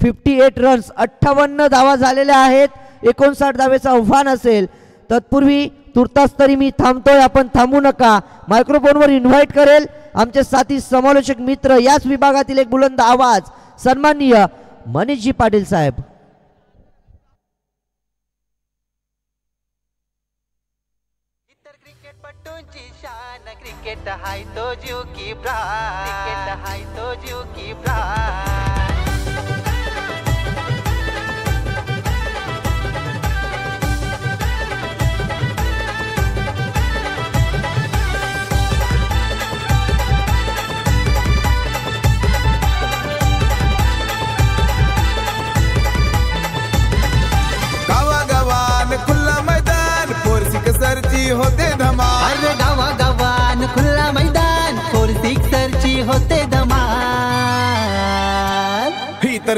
58 रन्स, 58 धावा झालेल्या आहेत. 59 धावेचं आव्हान असेल. तत्पूर्वी तुर्तास तरी मी थांबतोय, आपण थांबू नका. मायक्रोफोनवर इन्व्हाइट करेल आमचे साथी समालोचक मित्र, याच विभागातील एक बुलंद आवाज सन्माननीय मनीषजी पाटील साहेब. इतर क्रिकेटपटूंची शान, क्रिकेट हाय तो जीव की प्राण, क्रिकेट हाय तो जीव की प्राण.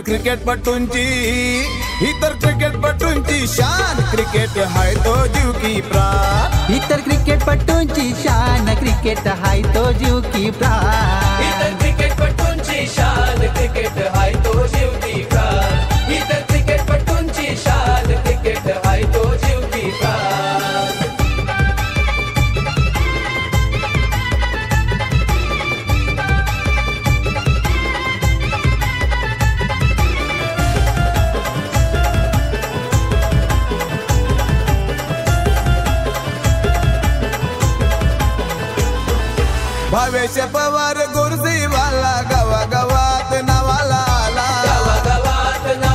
तर क्रिकेटपटूंची ही तर क्रिकेटपटूंची शान क्रिकेट हाय तो जीव की प्राण इतर क्रिकेटपटूंची शान क्रिकेट हाय तो जीव की प्राण इतर क्रिकेटपटूंची शान क्रिकेट हाय तो जीव की प्राण इतर क्रिकेटपटूंची शान क्रिकेट हाय तो जीव की प्राण भावेश पवार गुरुजीवाला गावागावात नावाला आला गावागावात नाव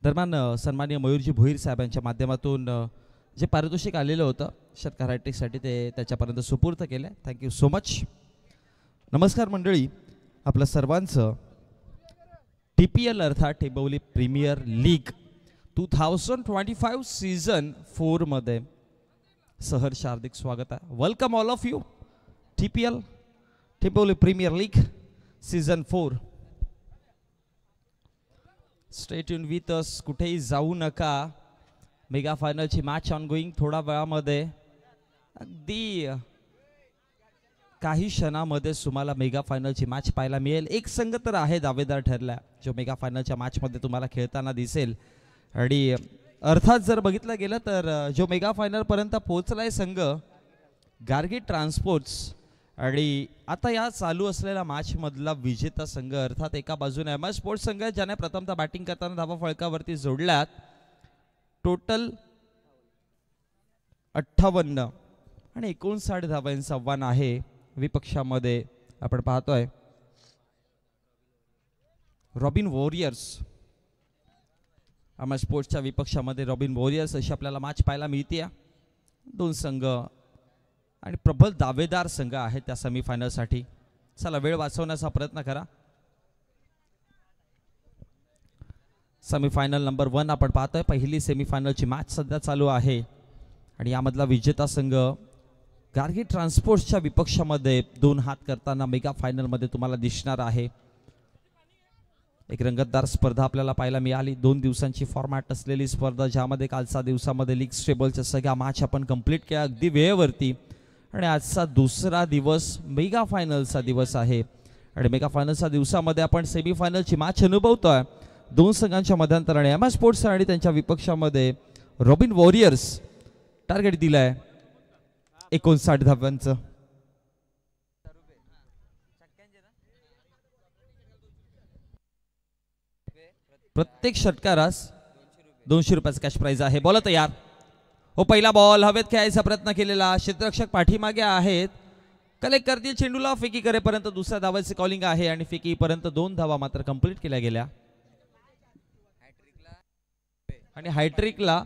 दरम्यान सन्माननीय मयूरजी भोईर साहेबांच्या माध्यमातून जे पारितोषिक आलेलं होतं शेतकरी हॅट्रिकसाठी ते त्याच्यापर्यंत सुपूर्त केलं. Thank you so much. नमस्कार मंडळी, आपलं सर्वांचं TPL अर्थात टेंबवली प्रीमियर लीग 2025 सीझन 4 मध्ये सहर्ष हार्दिक स्वागत आहे. Welcome all of you. TPL Tembavali premier league season 4. Stay tune with us, कुठेही जाऊ नका. मेगा फायनलची मॅच ऑन गोईंग. थोडा वेळामध्ये अगदी काही क्षणामध्ये तुम्हाला मेगा फायनलची मॅच पाहायला मिळेल. एक संघ तर आहे दावेदार ठरला जो मेगा फायनलच्या मॅचमध्ये तुम्हाला खेळताना दिसेल. आणि अर्थात जर बघितलं गेलं तर जो मेगा फायनलपर्यंत पोहोचलाय संघ गार्गी ट्रान्सपोर्ट्स. आणि आता या चालू असलेल्या मॅचमधला विजेता संघ अर्थात एका बाजूने MS स्पोर्ट्स संघ ज्याने प्रथमतः बॅटिंग करताना धावा फळकावरती जोडल्यात. टोटल 58 आणि 59 धावांचं आव्हान आहे. विपक्षामध्ये आपण पाहतोय रॉबिन वॉरियर्स. MS स्पोर्ट्सच्या विपक्षामध्ये रॉबिन वॉरियर्स अशी आपल्याला मॅच पाहायला मिळते. दोन संघ आणि प्रबल दावेदार संघ आहेत त्या सेमीफायनलसाठी. चला वेळ वाचवण्याचा प्रयत्न करा. सेमीफायनल नंबर 1 आपण पाहतोय. पहिली सेमीफायनलची मॅच सध्या चालू आहे आणि यामधला विजेता संघ गार्गी ट्रान्सपोर्ट्सच्या विपक्षामध्ये दोन हात करताना मेगा फायनलमध्ये तुम्हाला दिसणार आहे. एक रंगतदार स्पर्धा आपल्याला पाहायला मिळाली. 2 दिवसांची फॉर्मॅट असलेली स्पर्धा ज्यामध्ये कालच्या दिवसामध्ये लीग स्टेबलच्या सगळ्या मॅच आपण कंप्लीट केल्या अगदी वेळेवरती. आणि आजचा दुसरा दिवस मेगा फायनलचा दिवस आहे आणि मेगा फायनलच्या दिवसामध्ये आपण सेमीफायनलची मॅच अनुभवतोय. दोन संघांच्या मध्यांतराने MS स्पोर्ट्स आणि त्यांच्या विपक्षामध्ये रॉबिन वॉरियर्स टार्गेट दिलाय 59 धावांचं. प्रत्येक षटकारास 200 रुपयाचं कॅश प्राइज आहे. बॉल तयार हो. पहिला बॉल हवेत खेळायचा प्रयत्न केलेला. क्षेत्ररक्षक पाठीमागे आहेत. कलेक्ट करतील चेंडूला. फेकी करेपर्यंत दुसऱ्या धावाचे कॉलिंग आहे आणि फेकीपर्यंत 2 धावा मात्र कंप्लीट केल्या गेल्या. आणि हायट्रिकला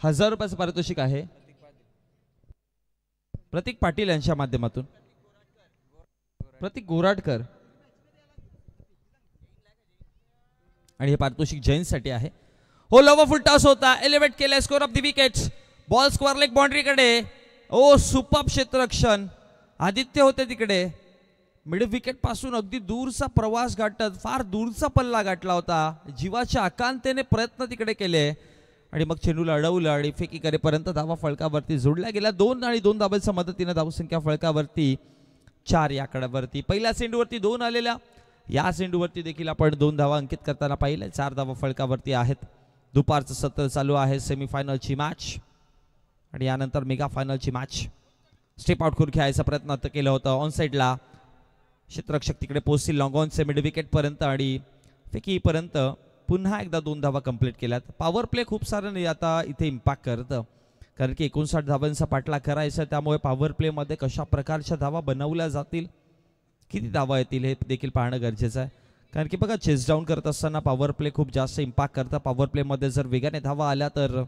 1000 रुपयाचं पारितोषिक आहे प्रतीक पाटील यांच्या माध्यमातून. प्रतीक गोराडकर आणि हे पारितोषिक जैनसाठी आहे. हो लव फुल टॉस होता, एलिव्हेट केलाय, score of the wickets, ball square leg बाउंड्रीकडे. ओ सुपर्ब क्षेत्ररक्षण, आदित्य होते तिकडे. मिड विकेट पासून अगदी दूरचा प्रवास गाठत फार दूरचा पल्ला गाठला होता, जीवाच्या आकांतेने प्रयत्न तिकडे केले आणि मग चेंडूला अडवलं आणि फेकी करेपर्यंत धावा फळकावरती जोडल्या गेल्या. 2 आणि 2 धावांच्या मदतीने धावसंख्या फळकावरती 4 या आकड्यावरती. पहिल्या चेंडूवरती 2 आलेल्या, या चेंडूवरती देखील आपण 2 धावा अंकित करताना पाहिलं. 4 धावा फळकावरती आहेत. दुपारचं सत्र चालू आहे, सेमीफायनलची मॅच आणि यानंतर मेगा फायनलची मॅच. स्टेप आउट करून खेळायचा प्रयत्न केला होता ऑन साईडला, क्षेत्ररक्षक तिकडे पोहोचतील लॉंग ऑनचे मिड विकेटपर्यंत आणि फेकीपर्यंत पुन्हा एकदा 2 धावा कंप्लीट केल्यात. पॉवर प्ले खूप सारं आता इथे इम्पॅक्ट करतं, कारण की 59 धावांचा पाठला करायचा, त्यामुळे पॉवर प्लेमध्ये कशा प्रकारच्या धावा बनवल्या जातील, किती धावा येतील हे देखील पाहणं गरजेचं आहे. कारण की बघा चेस डाऊन करत असताना पॉवर प्ले खूप जास्त इम्पॅक्ट करतं. पॉवर प्लेमध्ये जर वेगाने धावा आल्या तर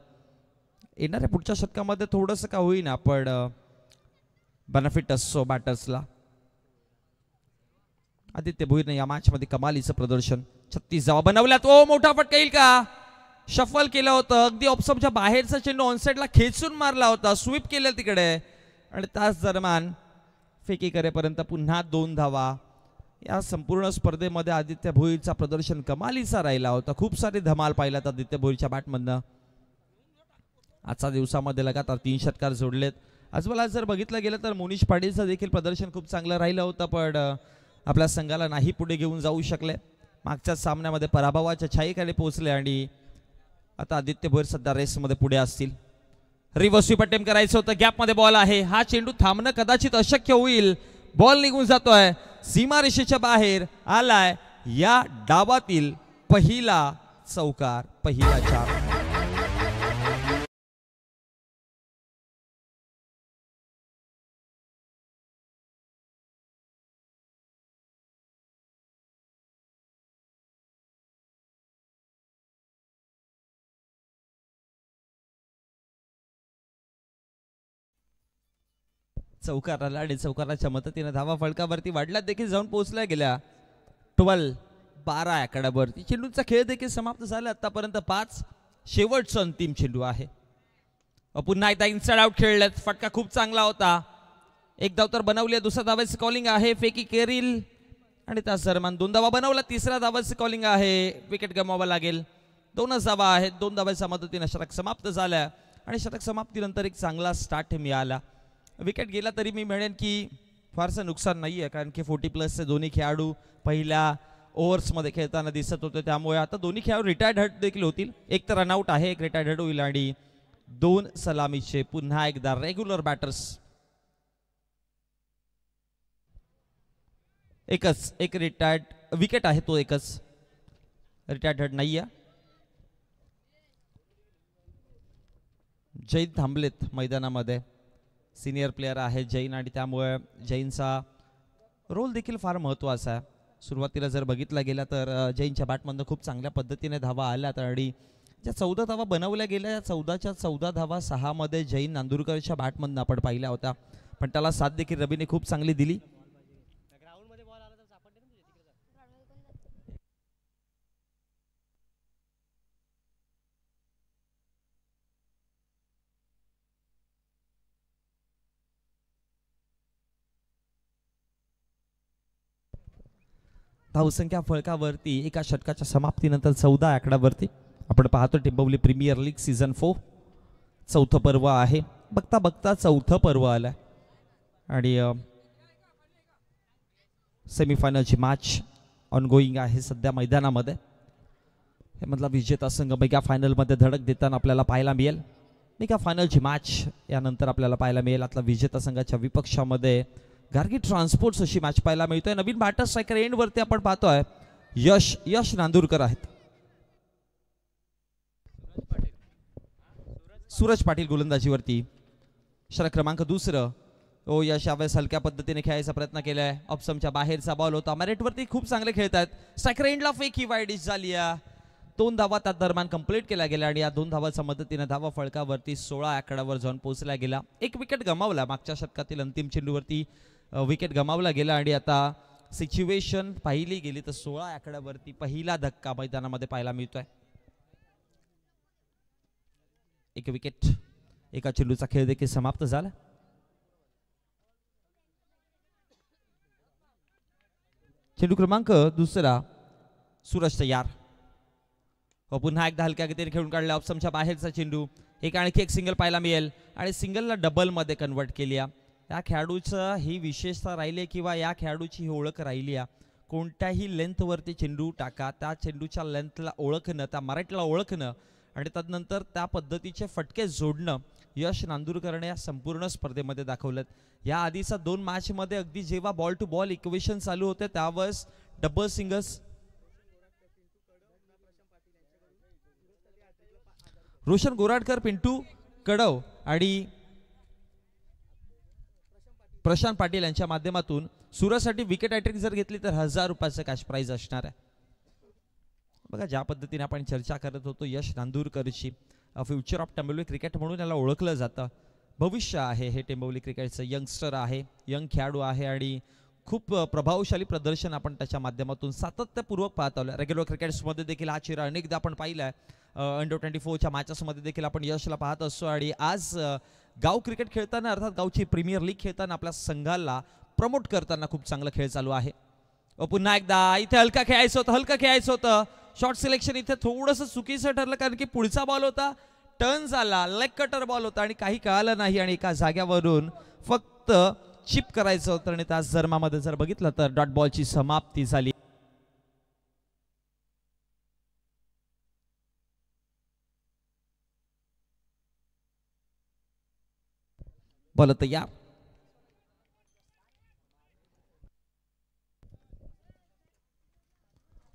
येणाऱ्या पुढच्या षटकामध्ये थोडंसं का होईना पण बेनिफिट असतो बॅटर्सला. आदित्य भोईरने या मॅच मध्ये कमालीचं प्रदर्शन, 36 धावा बनवल्यात. ओ मोठा फटका येईल का, शफल केलं होतं, अगदी ऑफस्टंपच्या बाहेरचा चेंडू ऑनसाइडला खेचून मारला होता, स्वीप केलं तिकडे आणि त्याच दरम्यान फेकी करेपर्यंत पुन्हा 2 धावा. या संपूर्ण स्पर्धेमध्ये आदित्य भोईरचा प्रदर्शन कमालीचा राहिला होता. खूप सारे धमाल पाहिल्यात आदित्य भोईरच्या बॅटमधनं. आजच्या दिवसामध्ये लगातार 3 षटकार जोडलेत. आजूबाजूला जर बघितलं गेलं तर मोनिश पाटीलचं देखील प्रदर्शन खूप चांगलं राहिलं होतं, पण आपल्या संघाला नाही पुढे घेऊन जाऊ शकले. मागच्या सामन्यामध्ये पराभवाच्या छायेखाली पोहोचले आणि आता आदित्य भोईर सध्या रेसमध्ये पुढे असतील. रिव्हर्स स्वीप अटेम्प्ट करायचं होतं, गॅपमध्ये बॉल आहे, हा चेंडू थांबणं कदाचित अशक्य होईल. बॉल निघून जातोय, सीमारेषेच्या बाहेर आलाय. या डावातील पहिला चौकार, पहिला 4. चौकार आला आणि चौकाराच्या मदतीने धावा फळकावरती वाढल्यात देखील जाऊन पोहोचल्या गेल्या. 12 आकड्यावरती चेंडूचा खेळ देखील समाप्त झाला. आतापर्यंत 5 शेवटचा अंतिम चेंडू आहे. पुन्हा एकदा इनसाइड आउट खेळलेत, फटका खूप चांगला होता. 1 धाव तर बनवली, दुसऱ्या धावाची कॉलिंग आहे, फेकी केरील आणि त्याच दरम्यान 2 धावा बनवला, तिसऱ्या धावाची कॉलिंग आहे, विकेट गमवावा लागेल. 2च धावा आहेत. 2 धावांच्या मदतीने षटक समाप्त झाल्या आणि षटक समाप्तीनंतर एक चांगला स्टार्ट मिळाला. विकेट गेला तरी मी म्हणेन की फारसं नुकसान नाही आहे, कारण की 40+ दोन्ही खेळाडू पहिल्या ओव्हर्समध्ये खेळताना दिसत होते. त्यामुळे आता दोन्ही खेळाडू रिटायर्ड हट देखील होतील. एक तर रनआउट आहे, एक रिटायर्ड हट होईल आणि 2 सलामीचे पुन्हा एकदा रेग्युलर बॅटर्स. एक रिटायर्ड विकेट आहे, तो एकच रिटायर्ड हट नाही आहे. जैन थांबलेत मैदानामध्ये, सिनियर प्लेयर आहे जैन आणि त्यामुळे जैनचा रोल देखील फार महत्त्वाचा आहे. सुरुवातीला जर बघितला गेला तर जैनच्या बॅटमधनं खूप चांगल्या पद्धतीने धावा आल्यात आणि ज्या 14 धावा बनवल्या गेल्या, 14च्या 14 धावा 6 मध्ये जैन नांदुरकरच्या बॅटमधनं आपण पाहिल्या होत्या, पण त्याला साथ देखील रवीने खूप चांगली दिली. धावसंख्या फळकावरती एका षटकाच्या समाप्तीनंतर 14 आकड्यावरती आपण पाहतो टिंबवली प्रीमियर लीग सीझन 4 चौथं पर्व आहे. बघता बघता 4थं पर्व आलं आणि सेमीफायनलची मॅच ऑनगोईंग आहे सध्या मैदानामध्ये. यामधला विजेता संघ मेगा फायनलमध्ये धडक देताना आपल्याला पाहायला मिळेल. मेगा फायनलची मॅच यानंतर आपल्याला पाहायला मिळेल. आता विजेता संघाच्या विपक्षामध्ये गार्गी ट्रान्सपोर्ट्स अशी मॅच पाहायला मिळतोय. नवीन बॅटर स्ट्रायकर एंड वरती आपण पाहतोय यश नांदुरकर आहेत. सूरज पाटील गोलंदाजीवरती, षटक क्रमांक 2. यश यावेळेस हलक्या पद्धतीने खेळायचा प्रयत्न केलाय. ऑप्शनच्या बाहेरचा बॉल होता. मेरिटवरती खूप चांगले खेळत आहेत. स्ट्रायकर एंडला फेक ही वाईड डिश झाली आहे. 2 धावा त्या दरम्यान कंप्लीट केल्या गेल्या आणि या 2 धावाच्या मदतीने धावा फळकावरती 16 आकड्यावर जाऊन पोहोचला गेला. एक विकेट गमावला मागच्या षटकातील अंतिम चेंडूवरती, विकेट गमावला गेला आणि आता सिच्युएशन पाहिली गेली तर 16 आकड्यावरती पहिला धक्का मैदानामध्ये पाहायला मिळतोय. एक विकेट, एका चेंडूचा खेळ देखील समाप्त झाला. चेंडू क्रमांक दुसरा सूरज तयार. पुन्हा एकदा हलक्या गतीने खेळून काढला ऑप्शनच्या बाहेरचा चेंडू. एक आणखी एक सिंगल पाहायला मिळेल आणि सिंगलला डबल मध्ये कन्वर्ट केली. या खेळाडूचं ही विशेषता राहिली किंवा या खेळाडूची ही ओळख राहिली. कोणत्याही लेंथवरती चेंडू टाका, त्या चेंडूच्या लेंथला ओळखणं, त्या मराठीला ओळखणं आणि तदनंतर त्या पद्धतीचे फटके जोडणं यश नांदुरकरने या संपूर्ण स्पर्धेमध्ये दाखवलं. या आधीचा 2 मॅचमध्ये अगदी जेव्हा बॉल टू बॉल इक्वेशन चालू होते त्यावेळेस डबल सिंगल्स रोशन गोराडकर, पिंटू कडव आणि प्रशांत पाटील यांच्या माध्यमातून सूरजसाठी विकेट हॅट्रिक जर घेतली तर 1000 रुपयाचं कॅश प्राइज असणार आहे. बघा ज्या पद्धतीने आपण चर्चा करत होतो यश नांदुरकरची, फ्युचर ऑफ टेंबोली क्रिकेट म्हणून याला ओळखलं जातं. भविष्य आहे हे टेंबोली क्रिकेटचं. यंगस्टर आहे, यंग खेळाडू आहे आणि खूप प्रभावशाली प्रदर्शन आपण त्याच्या माध्यमातून सातत्यपूर्वक पाहत आलो. रेग्युलर क्रिकेट्समध्ये देखील हा चेहरा अनेकदा आपण पाहिला आहे. अंडर 24च्या मॅचेसमध्ये देखील आपण यशला पाहत असतो आणि आज गाव क्रिकेट खेळताना अर्थात गावची प्रीमियर लीग खेळताना आपल्या संघाला प्रमोट करताना खूप चांगला खेळ चालू आहे. पुन्हा एकदा इथे हलका खेळायचं होतं. शॉर्ट सिलेक्शन इथे थोडंसं चुकीचं ठरलं कारण की पुढचा बॉल होता, टर्न झाला, लेग कटर बॉल होता आणि काही कळालं नाही आणि एका जाग्यावरून फक्त चिप करायचं होतं आणि त्याच जर्मामध्ये जर बघितलं तर डॉट बॉलची समाप्ती झाली. बॉल तयार.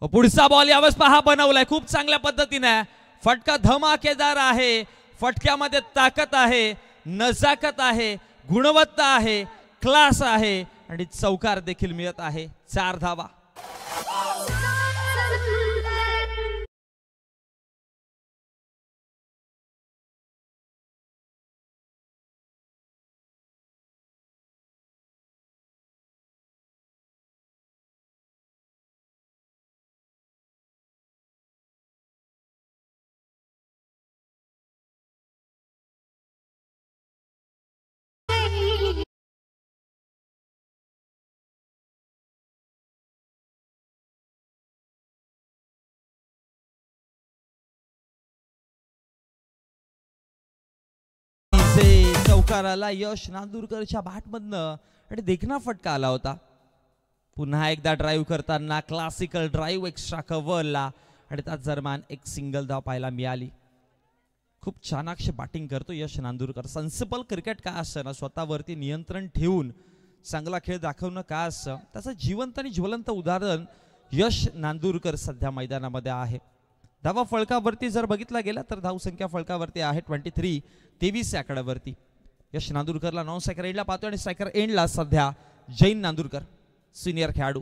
पुढचा बॉल यावेळेस पहा बनवलाय खूप चांगल्या पद्धतीने. फटका धमाकेदार आहे, फटक्यामध्ये ताकद आहे, नजाकत आहे, गुणवत्ता आहे, क्लास आहे आणि चौकार देखील मिळत आहे. 4 धावा. चौकाराला यश नांदुरकरच्या बॅटमधनं आणि देखना फटका आला होता. पुन्हा एकदा ड्राईव्ह करताना क्लासिकल ड्राईव्ह एक्स्ट्रा कव्हरला आणि त्याच दरम्यान एक सिंगल धाव पाहायला मिळाली. खूप छानाक्ष बॅटिंग करतो यश नांदुरकर. सेन्सिबल क्रिकेट काय असतं ना, स्वतःवरती नियंत्रण ठेवून चांगला खेळ दाखवणं काय असतं त्याचं जिवंत आणि ज्वलंत उदाहरण यश नांदुरकर सध्या मैदानामध्ये आहे. धावा फळकावरती जर बघितला गेला तर धावसंख्या फळकावरती आहे 23 आकड्यावरती. यश नांदुरकरला नॉन स्ट्रायकर एंडला पाहतो आणि स्ट्रायकर एंडला सध्या जैन नांदुरकर सिनियर खेळाडू.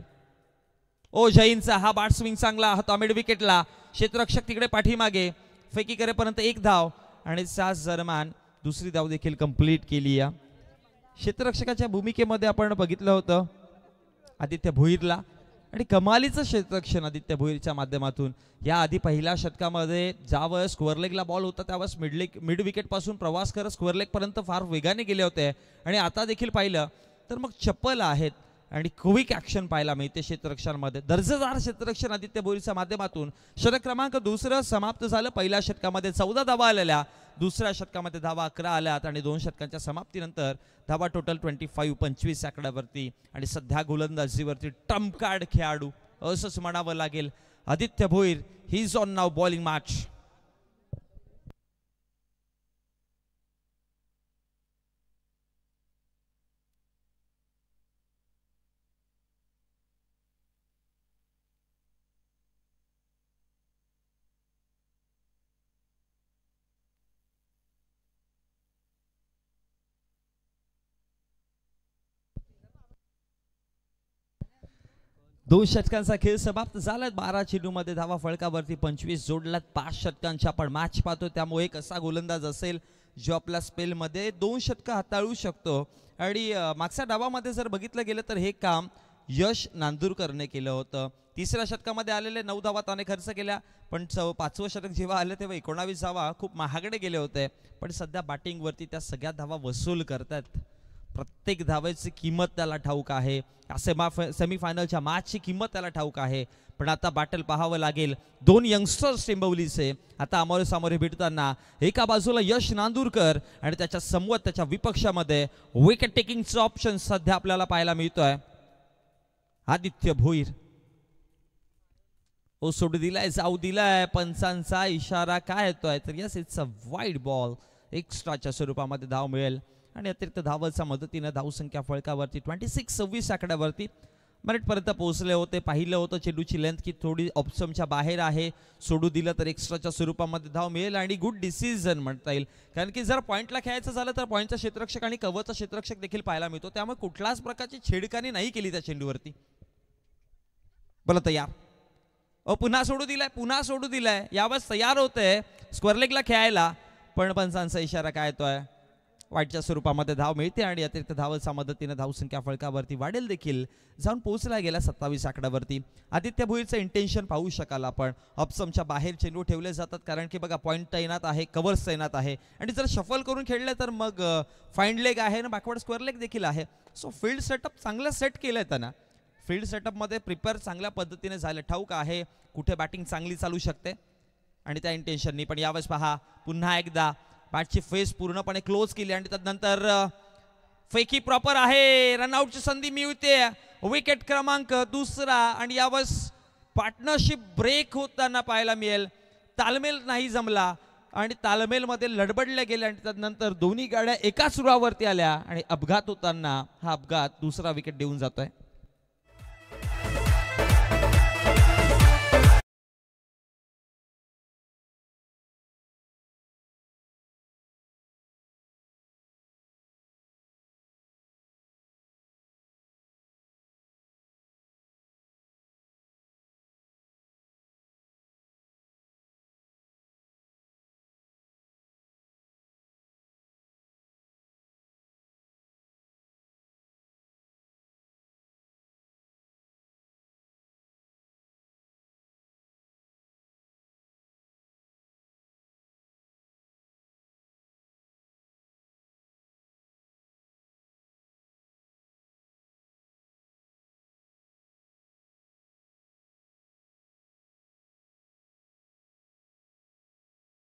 जैनचा हा बॅट स्विंग चांगला होता मिड विकेटला. क्षेत्ररक्षक तिकडे पाठीमागे, फेकी करेपर्यंत 1 धाव आणि त्याच दरम्यान दुसरी धाव देखील कंप्लीट केली. क्षेत्ररक्षकाच्या भूमिकेमध्ये आपण बघितलं होतं आदित्य भोईरला आणि कमालीचं क्षेत्ररक्षण आदित्य भोईरच्या माध्यमातून. या आधी पहिल्या षटकामध्ये ज्यावेळेस स्क्वेअर लेगला बॉल होता त्यावेळेस मिड विकेट पासून प्रवास करत स्क्वेअर लेग पर्यंत फार वेगाने गेले होते आणि आता देखील पाहिलं तर मग चप्पल आहेत आणि क्विक ऍक्शन पाहायला मिळते क्षेत्ररक्षणामध्ये. दर्जेदार क्षेत्ररक्षण आदित्य भोईरच्या माध्यमातून. षटक क्रमांक 2 समाप्त झालं. पहिल्या षटकामध्ये 14 धावा आलेल्या, दुसऱ्या षटकामध्ये धावा 11 आल्यात आणि 2 षटकांच्या समाप्तीनंतर धावा टोटल 25 आकड्यावरती आणि सध्या गोलंदाजीवरती ट्रम्प कार्ड खेळाडू असंच म्हणावं लागेल Aditya Bhoir. He is on now bowling match. दोन षटकांचा खेळ समाप्त झाला. 12 चेंडूमध्ये धावा फळकावरती 25 जोडल्यात. 5 षटकांची आपण मॅच पाहतो त्यामुळे एक असा गोलंदाज असेल जो आपल्या स्पेलमध्ये 2 षटकं हाताळू शकतो आणि मागच्या डावामध्ये जर बघितलं गेलं तर हे काम यश नांदुरकरने केलं होतं. तिसऱ्या षटकामध्ये आलेले 9 धावा त्याने खर्च केल्या, पण 5वं षटक जेव्हा आलं तेव्हा 19 धावा खूप महागडे गेले होते. पण सध्या बॅटिंगवरती त्या सगळ्या धावा वसूल करतात. प्रत्येक धावेची किंमत त्याला ठाऊक आहे. सेमीफायनलच्या मॅचची किंमत त्याला ठाऊक आहे. पण आता बॅटल पाहावं लागेल. 2 यंगस्टर्स टेंबवलीचे आता सामोरे भेटताना, एका बाजूला यश नांदुरकर आणि त्याच्या समोर त्याच्या विपक्षामध्ये विकेट टेकिंगचा ऑप्शन सध्या आपल्याला पाहायला मिळतोय. आदित्य भोईर सोडू दिलाय, जाऊ दिलाय, पंचांचा इशारा काय येतोय तर yes it's a wide ball. एक्स्ट्राच्या स्वरूपामध्ये धाव मिळेल आणि अतिरिक्त धावांच्या मदतीने धावसंख्या फळकावरती 26-26 आकड्यावरती मिनिटपर्यंत पोहोचले होते. पाहिलं होतं चेंडूची लेंथ की थोडी ऑप्शनच्या बाहेर आहे, सोडू दिलं तर एक्स्ट्राच्या स्वरूपामध्ये धाव मिळेल आणि गुड डिसिजन म्हणता येईल. कारण की जर पॉईंटला खेळायचं झालं तर पॉईंटचा क्षेत्ररक्षक आणि कव्हरचा क्षेत्ररक्षक देखील पाहायला मिळतो. त्यामुळे कुठल्याच प्रकारची छेडखानी नाही केली त्या चेंडूवरती. बोला तयार, पुन्हा सोडू दिलाय, यावेळेस तयार होते स्क्वेअर लेगला खेळायला, पण पंचांचा इशारा काय येतोय, वाईटच्या स्वरूपामध्ये धाव मिळते आणि अतिरिक्त धावांच्या मदतीने धावसंख्या फळकावरती वाढेल देखील. जाऊन पोहोचला गेला 27 आकड्यावरती. आदित्य भोईरचं इंटेन्शन पाहू शकाल आपण. ऑप्शनच्या बाहेर चेंडू ठेवले जातात कारण की बघा पॉईंट तैनात आहे, कव्हर्स तैनात आहे आणि जर शफल करून खेळले तर मग फाइंड लेग आहे आणि बॅकवर्ड स्क्वेअर लेग देखील आहे. सो फील्ड सेटअप चांगलं सेट केलंय त्यांना. फील्ड सेटअपमध्ये प्रिपेअर चांगल्या पद्धतीने झालं, ठाऊक आहे कुठे बॅटिंग चांगली चालू शकते आणि त्या इंटेन्शननी. पण यावेळेस पहा पुन्हा एकदा बॅटची फेस पूर्णपणे क्लोज केली आणि त्यानंतर फेकी प्रॉपर आहे, रनआउटची संधी मिळते. विकेट क्रमांक 2 आणि यावेळेस पार्टनरशिप ब्रेक होताना पाहायला मिळेल. तालमेल नाही जमला आणि तालमेलमध्ये लडबडले गेले आणि त्यानंतर दोन्ही गाड्या एकाच रुळावरती आल्या आणि अपघात होताना हा अपघात 2रा विकेट देऊन जातोय.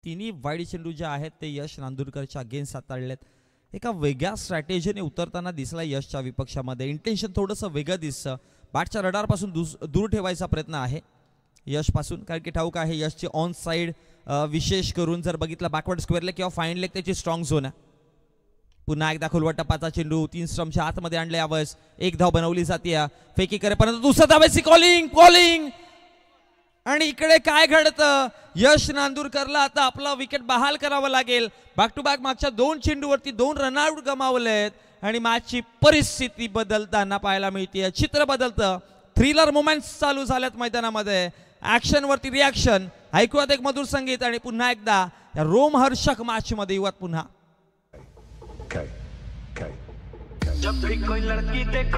तिन्ही वाईड चेंडू जे आहेत ते यश नांदुरकरच्या अगेन्स्ट हाताळलेत. एका वेगळ्या स्ट्रॅटेजीने उतरताना दिसला यशच्या विपक्षामध्ये. इंटेन्शन थोडंसं वेगळं दिसतं. बॅटच्या रडारपासून दूर ठेवायचा प्रयत्न आहे यशपासून, कारण की ठाऊक आहे यशची ऑन साईड विशेष करून जर बघितलं बॅकवर्ड स्क्वेअर लेग किंवा फाईन लेग त्याची स्ट्रॉंग झोन आहे. पुन्हा एकदा खोलवा टप्पाचा चेंडू 3 स्टंपच्या आतमध्ये आणले. यावेळेस 1 धाव बनवली जाते फेकी करेपर्यंत. दुसऱ्या धावेची कॉलिंग आणि इकडे काय घडतं, यश नांदुरकरला आता आपला विकेट बहाल करावा लागेल. बॅक टू बॅक मागच्या 2 चेंडूवरती 2 रनआउट गमावलेत आणि मॅचची परिस्थिती बदलताना पाहायला मिळते. चित्र बदलतं. थ्रिलर मोमेंट्स चालू झाल्यात मैदानामध्ये. ऍक्शन वरती रिॲक्शन. ऐकूयात एक मधुर संगीत आणि पुन्हा एकदा या रोमहर्षक मॅच मध्ये येऊयात पुन्हा. जब भी कोई लड़की देखो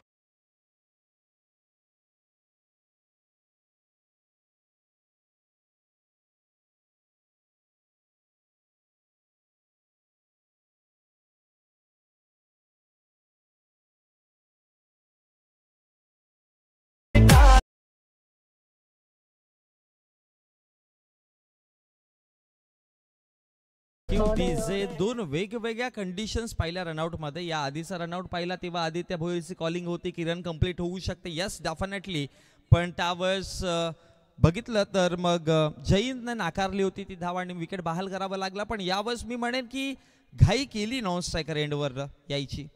जे 2 वेगवेगळ्या कंडिशन्स पाहिल्या रनआउट मध्ये. या आधीचा रनआउट पाहिला तेव्हा आदित्य भोईरची कॉलिंग होती की रन कंप्लीट होऊ शकते. यस डेफिनेटली, पण त्यावेळेस बघितलं तर मग जयंतने नाकारली होती ती धाव आणि विकेट बहाल करावा लागला. पण यावेळेस मी म्हणेन की घाई केली नॉन स्ट्रायकर एंडवर यायची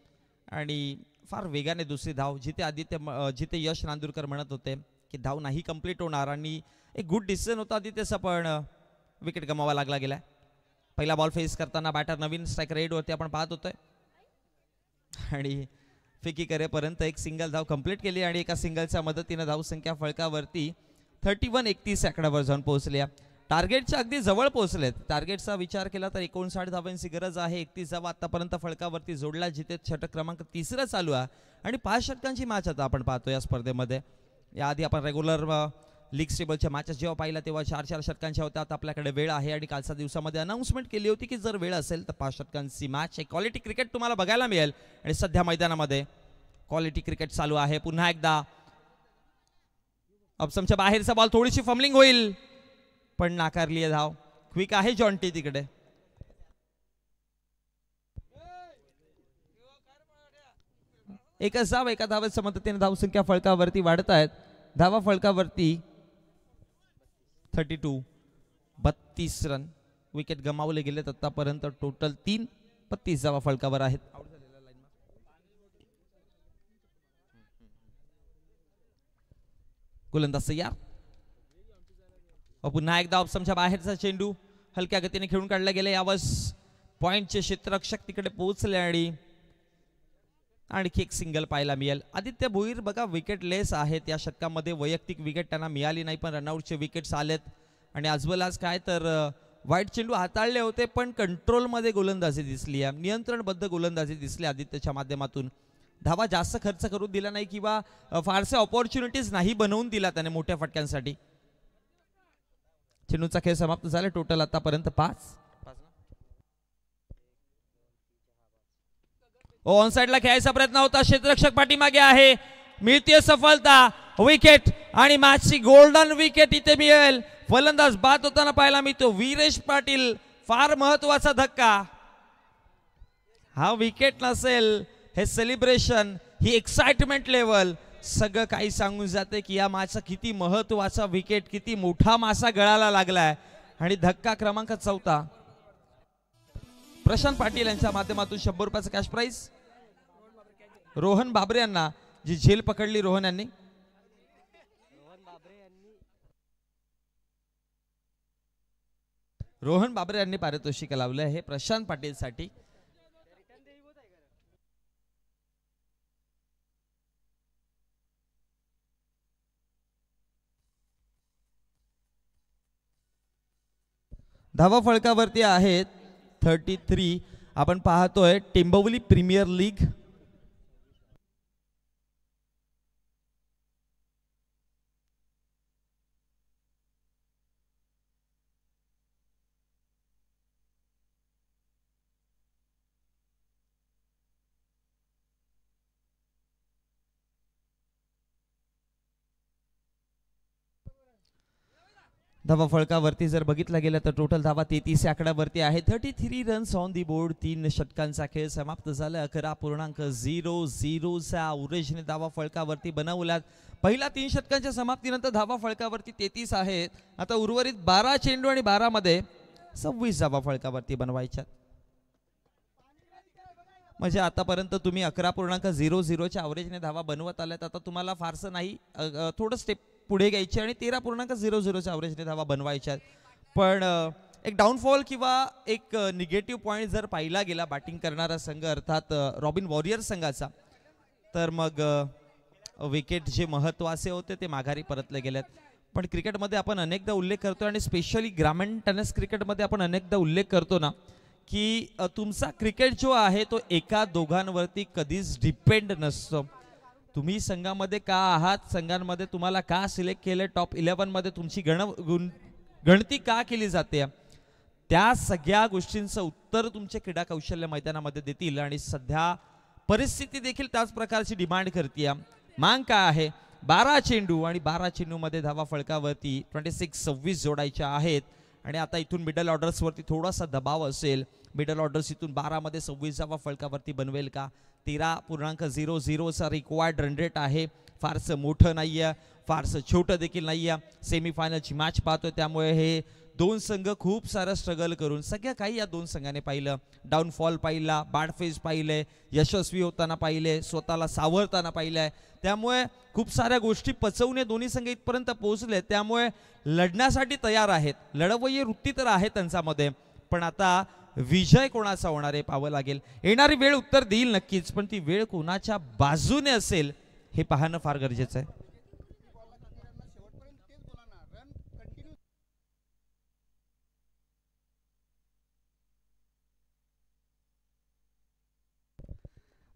आणि फार वेगाने दुसरी धाव, जिथे यश नांदुरकर म्हणत होते की धाव नाही कंप्लीट होणार आणि एक गुड डिसिजन होता आदित्यचा, पण विकेट गमावा लागला गेलाय. पहिला बॉल फेस करताना बॅटर नवीन स्ट्रायकर एंडवरती आपण पाहत होतोय आणि फेकी करेपर्यंत एक सिंगल धाव कंप्लीट केली आणि एका सिंगलच्या मदतीने धावसंख्या फळकावरती 31-31 आकड्यावर जाऊन पोहोचल्या. टार्गेटच्या अगदी जवळ पोहोचलेत. टार्गेटचा विचार केला तर 59 धावांची गरज आहे. 31 धावा आतापर्यंत फळकावरती जोडला, जिथे षटक क्रमांक 3 चालू आहे आणि 5 षटकांची मॅच आता आपण पाहतो या स्पर्धेमध्ये. याआधी आपण रेग्युलर लीग स्टेबलच्या मॅचेस जेव्हा पाहिल्या तेव्हा 4-4 षटकांच्या होत्या. आता आपल्याकडे वेळ आहे आणि कालच्या दिवसामध्ये अनाऊन्समेंट केली होती की जर वेळ असेल तर 5 षटकांची मॅच, एक क्वालिटी क्रिकेट तुम्हाला बघायला मिळेल. आणि सध्या मैदानामध्ये क्वालिटी क्रिकेट चालू आहे. पुन्हा एकदा अपसमच्या बाहेरचा बॉल, थोडीशी फमलिंग होईल पण नाकारली आहे धाव. क्विक आहे जॉन्टी तिकडे. एकच धाव, एका धावेच्या मदतीने धावसंख्या फळकावरती वाढत आहेत. धावा फळकावरती 32, 32 रन. विकेट गमावले गेलेत आतापर्यंत. टोटल 32 धावा फळकावर आहेत. गोलंदाज तयार. पुन्हा एकदा ऑप्शनच्या बाहेरचा चेंडू हलक्या गतीने खेळून काढला गेला. यावस पॉइंटचे क्षेत्ररक्षक तिकडे पोहोचले आणि आणखी एक सिंगल पाहायला मिळेल. आदित्य भोईर बघा विकेट लेस आहेत या षटकामध्ये. वैयक्तिक विकेट त्यांना मिळाली नाही पण रनआउटचे विकेट्स आलेत. आणि आज काय तर वाईट चेंडू हाताळले होते पण कंट्रोलमध्ये गोलंदाजी दिसली आहे, नियंत्रणबद्ध गोलंदाजी दिसली आदित्यच्या माध्यमातून. धावा जास्त खर्च करून दिला नाही किंवा फारसे ऑपॉर्च्युनिटीज नाही बनवून दिला त्याने मोठ्या फटक्यांसाठी. चेंडूचा खेळ समाप्त झाला. टोटल आतापर्यंत 5. ऑन साइडला खेळायचा प्रयत्न होता. क्षेत्ररक्षक पाठीमागे आहे. मिळते सफलता. विकेट आणि मॅचची गोल्डन विकेट इथे मिळेल. फलंदाज बाद होताना पाहायला मिळतो वीरेश पाटील. फार महत्वाचा धक्का. हा विकेट नसेल, हे सेलिब्रेशन, ही एक्साइटमेंट लेवल सगळं काही सांगून जाते की या मॅचचा किती महत्वाचा विकेट, किती मोठा मासा गळाला लागलाय. आणि धक्का क्रमांक 4. प्रशांत पाटील यांच्या माध्यमातून 100 रुपयाचं कॅश प्राइज. रोहन बाबरे यांना जी झेल पकडली रोहन यांनी. रोहन बाबरे यांनी पारितोषिक लावलं आहे प्रशांत पाटील साठी. धावा फळकावरती आहेत 33. आपण पाहतोय टेंबवली प्रीमियर लीग. धावा फळकावरती जर बघितलं गेलं तर टोटल धावा 33 आकड्यावरती आहे. 33 रन्स ऑन दी बोर्ड. 3 षटकांचा खेळ समाप्त झाला. 11.00 चा उरेजने धावा फळकावरती बनवल्यात. पहिल्या 3 षटकांच्या समाप्तीनंतर धावा फळकावरती 33 आहेत. आता उर्वरित 12 चेंडू आणि 12 मध्ये 26 धावा फळकावरती बनवायच्यात. म्हणजे आतापर्यंत तुम्ही 11.00 च्या ॲव्हरेजने धावा बनवत आल्यात. आता तुम्हाला फारसं नाही, थोडं स्टेप पुढे घ्यायचे आणि 13.00 च्या ॲव्हरेजने धावा बनवायच्या. पण एक डाऊनफॉल किंवा एक निगेटिव्ह पॉईंट जर पाहिला गेला बॅटिंग करणारा संघ अर्थात रॉबिन वॉरियर संघाचा, तर मग विकेट जे महत्त्वाचे होते ते माघारी परतले गेलेत. पण क्रिकेटमध्ये आपण अनेकदा उल्लेख करतो आणि स्पेशली ग्रामीण टेनिस क्रिकेटमध्ये आपण अनेकदा उल्लेख करतो ना की तुमचा क्रिकेट जो आहे तो एका दोघांवरती कधीच डिपेंड नसतो. तुम्ही संघामध्ये का आहात, संघांमध्ये तुम्हाला का सिलेक्ट केले, टॉप 11 मध्ये तुमची गणती का केली जाते, त्या सगळ्या गोष्टींचं उत्तर तुमचे क्रीडा कौशल्य मैदानामध्ये देतील. आणि सध्या परिस्थिती देखील त्याच प्रकारची डिमांड करते. मांग काय आहे, 12 चेंडू आणि 12 चेंडूमध्ये धावा फळकावरती 26 जोडायच्या आहेत. आणि आता इथून मिडल ऑर्डर्सवरती थोडासा दबाव असेल. मिडल ऑर्डर्स इथून 12 मध्ये 26 धावा फळकावरती बनवेल का. 13.00 चा रिक्वायर्ड रन रेट आहे. फारसं मोठं नाही आहे, फारसं छोटं देखील नाही आहे. सेमीफायनलची मॅच पाहतोय त्यामुळे हे दोन संघ खूप सारं स्ट्रगल करून सगळं काही या दोन संघाने पाहिलं. डाऊनफॉल पाहिला, बॅड फेज पाहिले, यशस्वी होताना पाहिले, स्वतःला सावरताना पाहिलंय. त्यामुळे खूप साऱ्या गोष्टी पचवणे दोन्ही संघ इथपर्यंत पोहोचले. त्यामुळे लढण्यासाठी तयार आहेत. लढवय्ये वृत्ती तर आहे त्यांच्यामध्ये, पण आता विजय कोणाचा होणार आहे पाहावं लागेल. येणारी वेळ उत्तर देईल नक्कीच, पण ती वेळ कोणाच्या बाजूने असेल हे पाहणं फार गरजेचं आहे.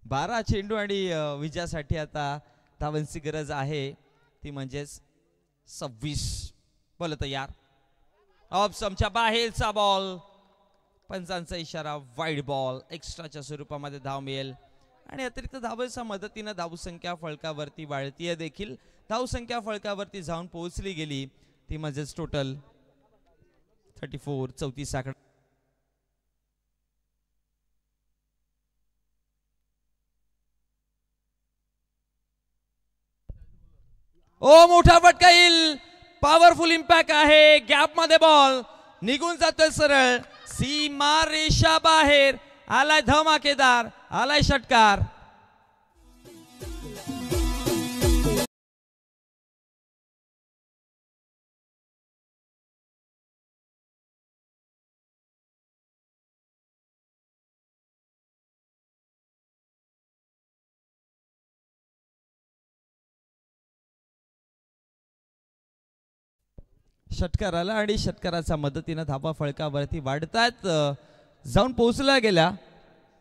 12 चेंडू आणि विजयासाठी आता धावांची गरज आहे ती म्हणजेच 26. बोल तयार. ऑप्शनच्या बाहेरचा बॉल, पंचांचा इशारा, वाईड बॉल. एक्स्ट्राच्या स्वरूपामध्ये धाव मिळेल आणि अतिरिक्त धावेच्या मदतीने धावसंख्या फळकावरती वाढतीये देखील. धावसंख्या फळकावरती जाऊन पोहोचली गेली ती म्हणजेच टोटल 34. 34 आकडा. ओ मोठा फटका येईल. पॉवरफुल इम्पॅक्ट आहे. गॅप मध्ये बॉल निघून जातोय सरळ सीमा रेषा बाहेर. आलाय धमाकेदार, आलाय षटकार. षटकाराला आणि षटकाराच्या मदतीने धावा फळकावरती वाढतात. जाऊन पोहोचला गेला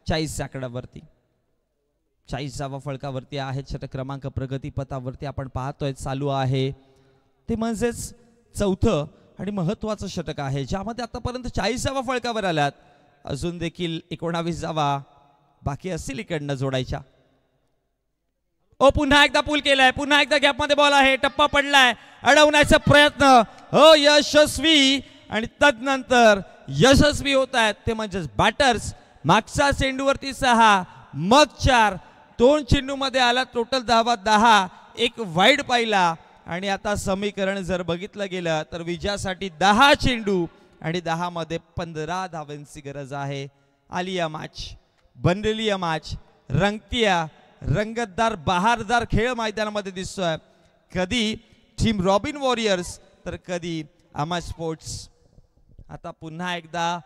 40 आकड्यावरती. 40 धावा फळकावरती आहेत. षटक क्रमांक प्रगतीपथावरती आपण पाहतोय चालू आहे ते म्हणजेच चौथं आणि महत्वाचं षटक आहे ज्यामध्ये आतापर्यंत 40 धावा फळकावर आल्यात. अजून देखील 19 धावा बाकी असतील इकडनं जोडायच्या. ओ पुन्हा एकदा पूल केलाय. पुन्हा एकदा गॅप मध्ये बॉल आहे. टप्पा पडलाय. अडवण्याचा प्रयत्न अयशस्वी आणि तदनंतर यशस्वी होत आहेत ते म्हणजेच बॅटर्स. मागच्या चेंडूवरती 6 मग 4. 2 चेंडू मध्ये आला. टोटल धावा 10. एक वाईड पाहिला आणि आता समीकरण जर बघितलं गेलं तर विजयासाठी 10 चेंडू आणि 10 मध्ये 15 धावांची गरज आहे. आली या मॅच, बनलेली या मॅच, रंगतीया रंगतदार बहारदार खेळ मैदानामध्ये दिसतोय. कधी टीम रॉबिन वॉरियर्स तर कधी आमा स्पोर्ट्स. आता पुन्हा एकदा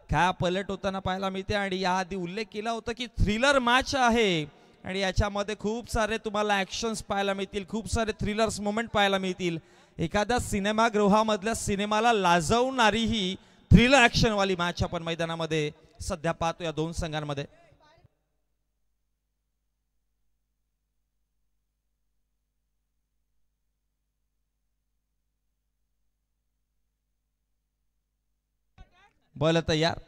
काय पलट होताना पाहायला मिळते आणि याआधी उल्लेख केला होता की थ्रिलर मॅच आहे आणि याच्यामध्ये खूप सारे तुम्हाला ॲक्शन्स पाहायला मिळतील, खूप सारे थ्रिलर्स मोमेंट पाहायला मिळतील. एखाद्या सिनेमागृहामधल्या सिनेमाला लाजवणारी ही थ्रिलर ॲक्शनवाली मॅच आपण मैदानामध्ये सध्या पाहतो या दोन संघांमध्ये. बॉल तयार.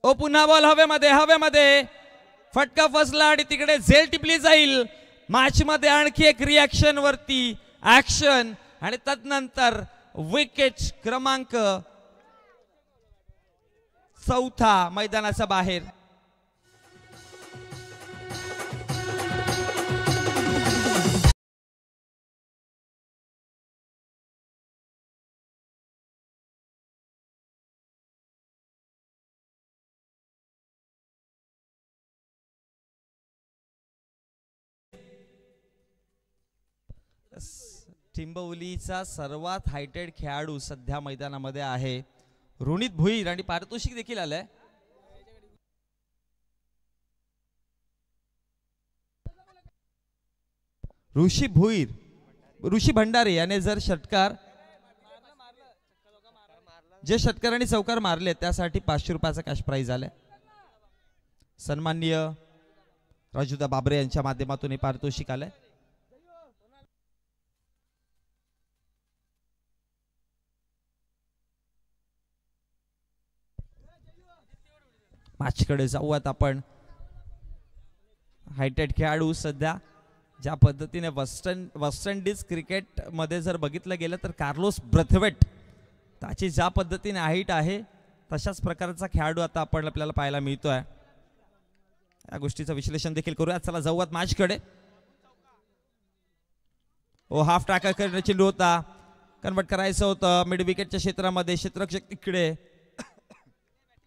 ओ पुन्हा बॉल हवेमध्ये. हवेमध्ये फटका फसला आणि तिकडे झेल टिपली जाईल. मॅच मध्ये आणखी एक रिॲक्शन वरती ऍक्शन आणि तदनंतर विकेट क्रमांक 4 मैदानाच्या बाहेर. टिंबवलीचा सर्वात हायटेड खेळाडू सध्या मैदानामध्ये आहे रोनित भुईर आणि पारितोषिक देखील आलंय. ऋषी भंडारे याने जर षटकार जे षटकारांनी चौकार मारले त्यासाठी 500 रुपयाचा कॅश प्राइज आलाय. सन्माननीय राजूदा बाबरे यांच्या माध्यमातून हे पारितोषिक आलंय. मॅचकडे जाऊयात आपण. हायटेड खेळाडू सध्या ज्या पद्धतीने वेस्ट इंडिज क्रिकेट मध्ये जर बघितलं गेलं तर कार्लोस ब्रथवेट त्याची ज्या पद्धतीने हाईट आहे तशाच प्रकारचा खेळाडू आता आपण आपल्याला पाहायला मिळतोय. या गोष्टीचं विश्लेषण देखील करूया. चला जाऊयात मॅचकडे. ओ हाफ टाका चेंडू होता, कन्वर्ट करायचं होतं मिड विकेटच्या क्षेत्रामध्ये. क्षेत्ररक्षक तिकडे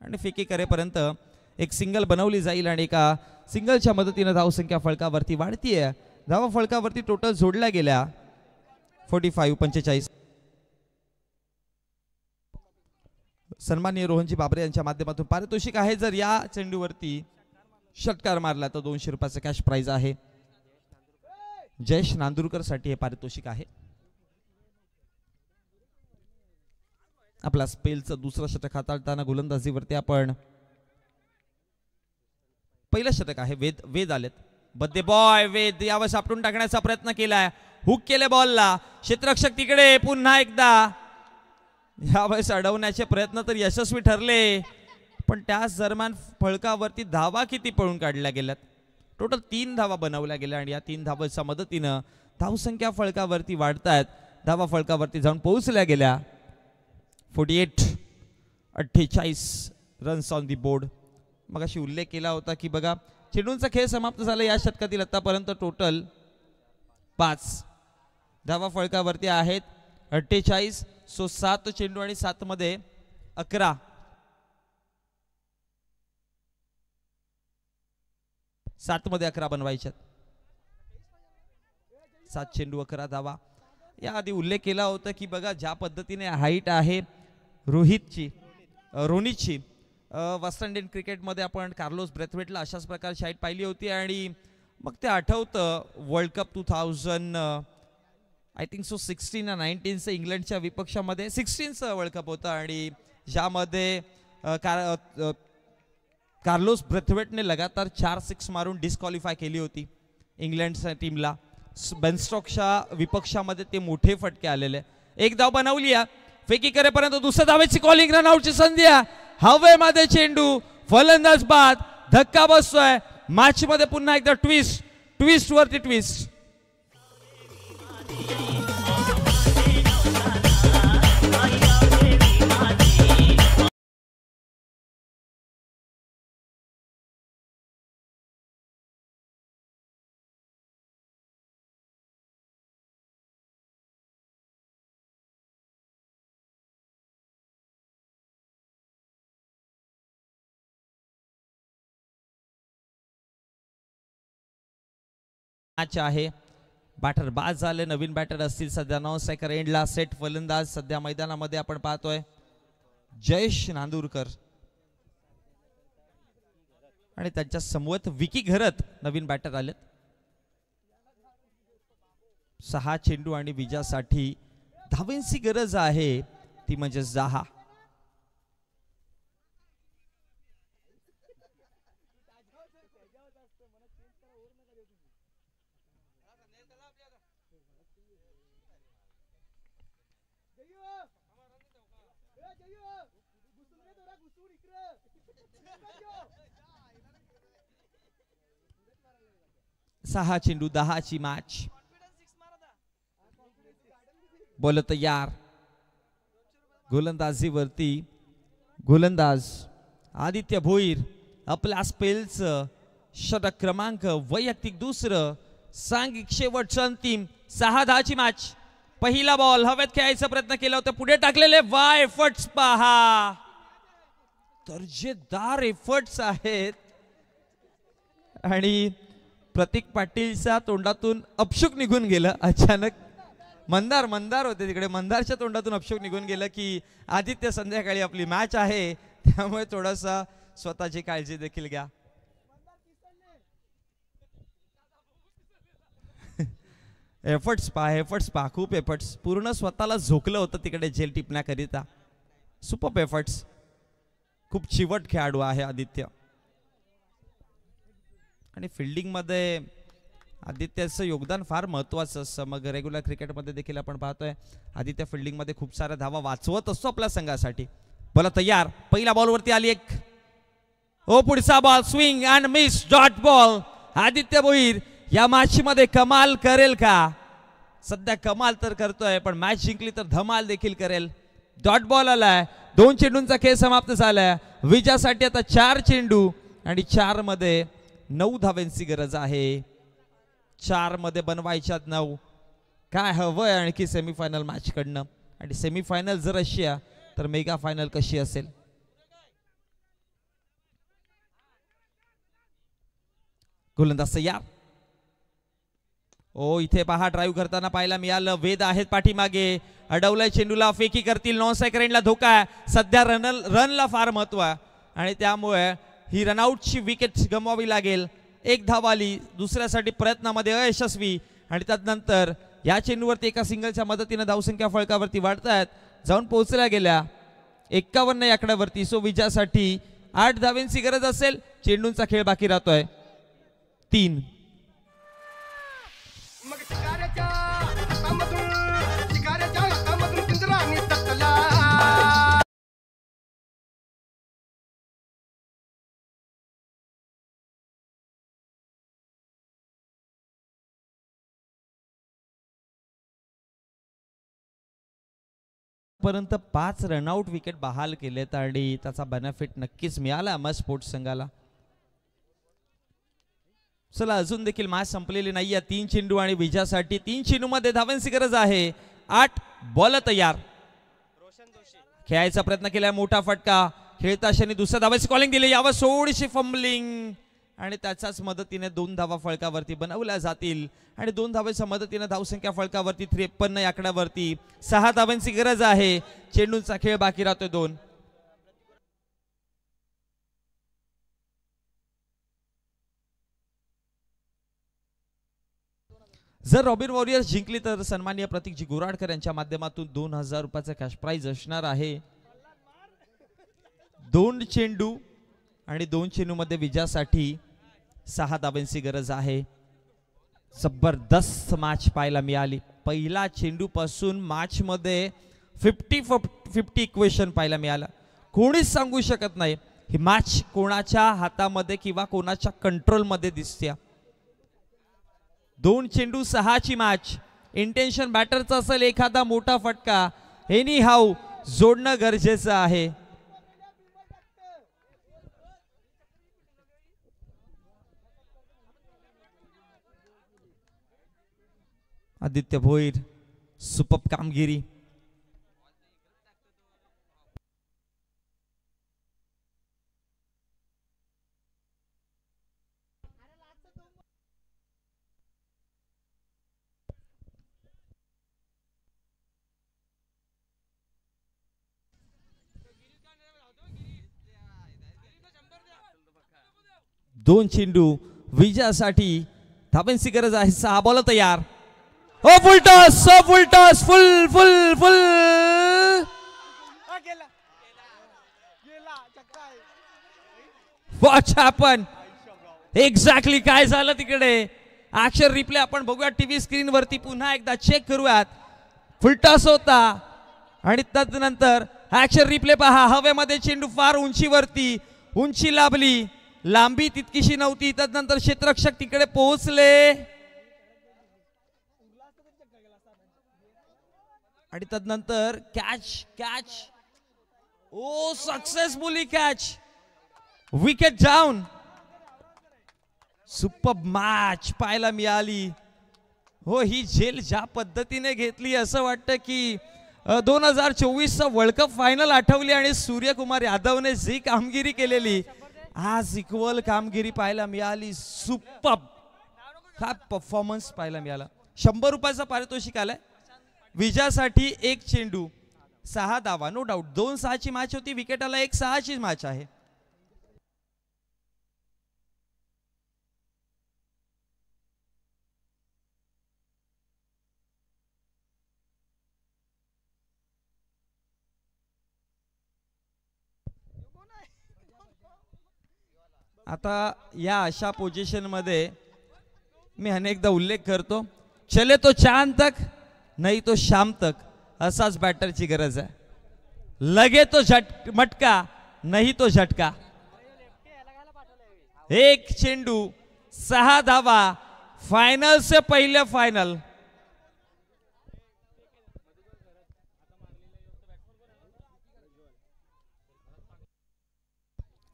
आणि फिकी करेपर्यंत एक सिंगल बनवली जाईल आणि एका सिंगलच्या मदतीने धावसंख्या फळकावरती वाढतीये. धावा फळकावरती टोटल जोडल्या गेल्या 45. सन्माननीय रोहनजी बाबरे यांच्या माध्यमातून पारितोषिक आहे. जर या चेंडूवरती षटकार मारला तर 200 रुपयाचा कॅश प्राइज आहे. जयेश नांदुरकर साठी हे पारितोषिक आहे. आपला स्पेलचं दुसरं षटक हाताळताना गोलंदाजीवरती आपण पहिलं षटक आहे. वेद आलेत. बद्दे बॉय वेद यावेळेस आपटून टाकण्याचा प्रयत्न केलाय. हुक केले बॉलला. क्षेत्ररक्षक तिकडे पुन्हा एकदा यावेळेस अडवण्याचे प्रयत्न तर यशस्वी ठरले, पण त्याच दरम्यान फळकावरती धावा किती पळून काढल्या गेल्यात. टोटल 3 धावा बनवल्या गेल्या आणि या 3 धावांच्या मदतीनं धावसंख्या फळकावरती वाढतायत. धावा फळकावरती जाऊन पोहोचल्या गेल्या. 48 रन्स ऑन दी बोर्ड. मग अशी उल्लेख केला होता की बघा चेंडूंचा खेळ समाप्त झाला या षटकातील. आतापर्यंत टोटल 5 धावा फळकावरती आहेत. 48 सो 7 चेंडू आणि 7 मध्ये 11. 7 मध्ये 11 बनवायच्यात. 7 चेंडू 11 धावा. याआधी उल्लेख केला होता की बघा ज्या पद्धतीने हाईट आहे रोनितची वेस्ट इंडियन क्रिकेटमध्ये आपण कार्लोस ब्रेथवेटला अशाच प्रकारची हाईट पाहिली होती आणि मग ते आठवतं world cup 2000 I think so 16 या 19चं इंग्लंडच्या विपक्षामध्ये 16चं वर्ल्ड कप होतं आणि ज्यामध्ये कार्लोस ब्रेथवेटने लगातार 4 6 मारून डिस्क्वालिफाय केली होती इंग्लंडच्या टीमला. बेन स्टोक्सच्या विपक्षामध्ये ते मोठे फटके आलेले. एक धाव बनवली आहे. फेकी करेपर्यंत दुसऱ्या धावेची कॉलिंग रनआउटची संधी आहे. हवेमध्ये चेंडू फलंदाज बाद. धक्का बसतोय. मॅच मध्ये पुन्हा एकदा ट्विस्ट वरती ट्विस्ट. मॅच आहे. बॅटर बाद झाले. नवीन बॅटर असतील सध्या 9 स्ट्रायकर एंडला. सेट फलंदाज सध्या मैदानामध्ये आपण पाहतोय जयेश नांदुरकर आणि त्यांच्या समोर विकी घरत नवीन बॅटर आलेत. 6 चेंडू आणि विजयासाठी धावांची गरज आहे ती म्हणजे 10. सहा चेंडू 10ची मॅच. बॉल तयार. गोलंदाजीवरती गोलंदाज आदित्य भोईर. आपल्या स्पेलचं षटक क्रमांक वैयक्तिक दुसरं. सांघिक शेवटचं अंतिम. 6-10ची मॅच. पहिला बॉल हवेत खेळायचा प्रयत्न केला होता. पुढे टाकलेले वाय एफर्ट्स पहा. दर्जेदार एफर्ट्स आहेत आणि प्रतीक पाटीलच्या तोंडातून अपशुक निघून गेलं. अचानक मंदार होते तिकडे. मंदारच्या तोंडातून अपशुक निघून गेलं की आदित्य संध्याकाळी आपली मॅच आहे त्यामुळे थोडासा स्वतःची काळजी देखील घ्या. एफर्ट्स पहा खूप एफर्ट्स. पूर्ण स्वतःला झोकलं होतं तिकडे जेल टिपण्याकरिता. Super efforts. खूप चिवट खेळाडू आहे आदित्य आणि फिल्डिंग मध्ये आदित्याचं योगदान फार महत्वाचं असतं. मग रेग्युलर क्रिकेटमध्ये देखील आपण पाहतोय आदित्य फिल्डिंग मध्ये खूप साऱ्या धावा वाचवत असतो आपल्या संघासाठी. बोला तयार. पहिल्या बॉलवरती आली एक. पुढचा ball swing and miss dot ball. Aditya Bhoir या मॅच मध्ये कमाल करेल का? सध्या कमाल तर करतोय पण मॅच जिंकली तर धमाल देखील करेल. डॉट बॉल आलाय. 2 चेंडूंचा खेळ समाप्त झालाय. विजयासाठी आता 4 चेंडू आणि 4 मध्ये 9 धावांची गरज आहे. 4 मध्ये बनवायच्यात 9. काय हवंय आणखी सेमीफायनल मॅच कडनं? आणि सेमीफायनल जर अशी आहे तर मेगा फायनल कशी असेल? गोलंदाज तयार. इथे पहा ड्राईव्ह करताना पाहायला मिळालं. वेद आहेत पाठीमागे. अडवलंय चेंडूला. फेकी करतील. 9 सेकंडला धोका आहे. सध्या रनला फार महत्व आहे आणि त्यामुळे ही रनआउटची विकेट गमवावी लागेल. 1 धाव आली. दुसऱ्यासाठी प्रयत्नामध्ये अयशस्वी आणि त्यानंतर या चेंडूवरती एका सिंगलच्या मदतीने धावसंख्या फळकावरती वाढतायत. जाऊन पोहोचल्या गेल्या 51 या आकड्यावरती. सो विजयासाठी 8 धावांची गरज असेल. चेंडूंचा खेळ बाकी राहतोय 3. मग शिकाऱ्याच्या हातामधून पिंजरा निसटला. पर्यंत 5 रनआउट विकेट बहाल केलेत आणि त्याचा बेनिफिट नक्कीच मिळाला एम एस स्पोर्ट्स संघाला. चला अजून देखील मॅच संपलेली नाहीये. 3 चेंडू आणि विजयासाठी 3 चेंडू मध्ये धावांची गरज आहे. 8 बॉल तयार. खेळायचा प्रयत्न केलाय मोठा फटका खेळता क्षणी दुसऱ्या धावाची कॉलिंग दिली. यावर थोडीशी फंबलिंग आणि त्याच्याच मदतीने 2 धावा फळकावरती बनवल्या जातील आणि 2 धावांच्या मदतीने धावसंख्या फळकावरती 53 या आकड्यावरती. 6 धावांची गरज आहे. चेंडूंचा खेळ बाकी राहतोय 2. जर रॉबिन वॉरियर्स जिंकली तर सन्माननीय प्रतीकजी गोराडकर यांच्या माध्यमातून 2000 रुपयाचा कॅश प्राइज असणार आहे. 2 चेंडू आणि 2 चेंडू मध्ये विजयासाठी 6 धावांची गरज आहे. जबरदस्त मॅच पाहायला मिळाली. पहिला चेंडू पासून मॅच मध्ये 50-50 इक्वेशन पाहायला मिळालं. कोणीच सांगू शकत नाही ही मॅच कोणाच्या हातामध्ये किंवा कोणाच्या कंट्रोल मध्ये दिसते. 2 चेंडू 6ची मॅच. इंटेन्शन बॅटरचा असेल एखादा मोठा फटका एनी हाऊ जोडणं गरजेचं आहे. आदित्य भोईर सुपर्ब कामगिरी. दोन चेंडू विजयासाठी धावांची गरज आहे. 6 बॉल तयार. Oh full toss full full full. Watch happen. Exactly काय झालं तिकडे. ऍक्शन रिप्ले आपण बघूया टीव्ही स्क्रीन वरती. पुन्हा एकदा चेक करूयात. फुल टॉस होता आणि त्यानंतर ऍक्शन रिप्ले पहा. हवेमध्ये चेंडू फार उंचीवरती. उंची लाभली. लांबी तितकीशी नव्हती. त्यानंतर क्षेत्ररक्षक तिकडे पोहोचले आणि त्यानंतर catch oh successfully catch. Wicket down. Superb match पाहायला मिळाली. हो ही झेल ज्या पद्धतीने घेतली असं वाटतं की 2024चा वर्ल्ड कप फायनल आठवली आणि सूर्यकुमार यादवने जी कामगिरी केलेली आज इक्वल कामगिरी पाहायला मिळाली. सुपर्ब काय परफॉर्मन्स पाहायला मिळाला. 100 रुपयाचा पारितोषिक आलाय. विजयासाठी 1 चेंडू 6 धावा. नो डाऊट 2-6ची मॅच होती. विकेटाला 1-6ची मॅच आहे. आता या अशा पोझिशन मध्ये मी अनेकदा उल्लेख करतो चले तो चांद तक नहीं तो शाम तक असाच बॅटरची गरज आहे. लगे तो मटका नहीं तो झटका. 1 चेंडू 6 धावा. फाइनल से पहले फाइनल.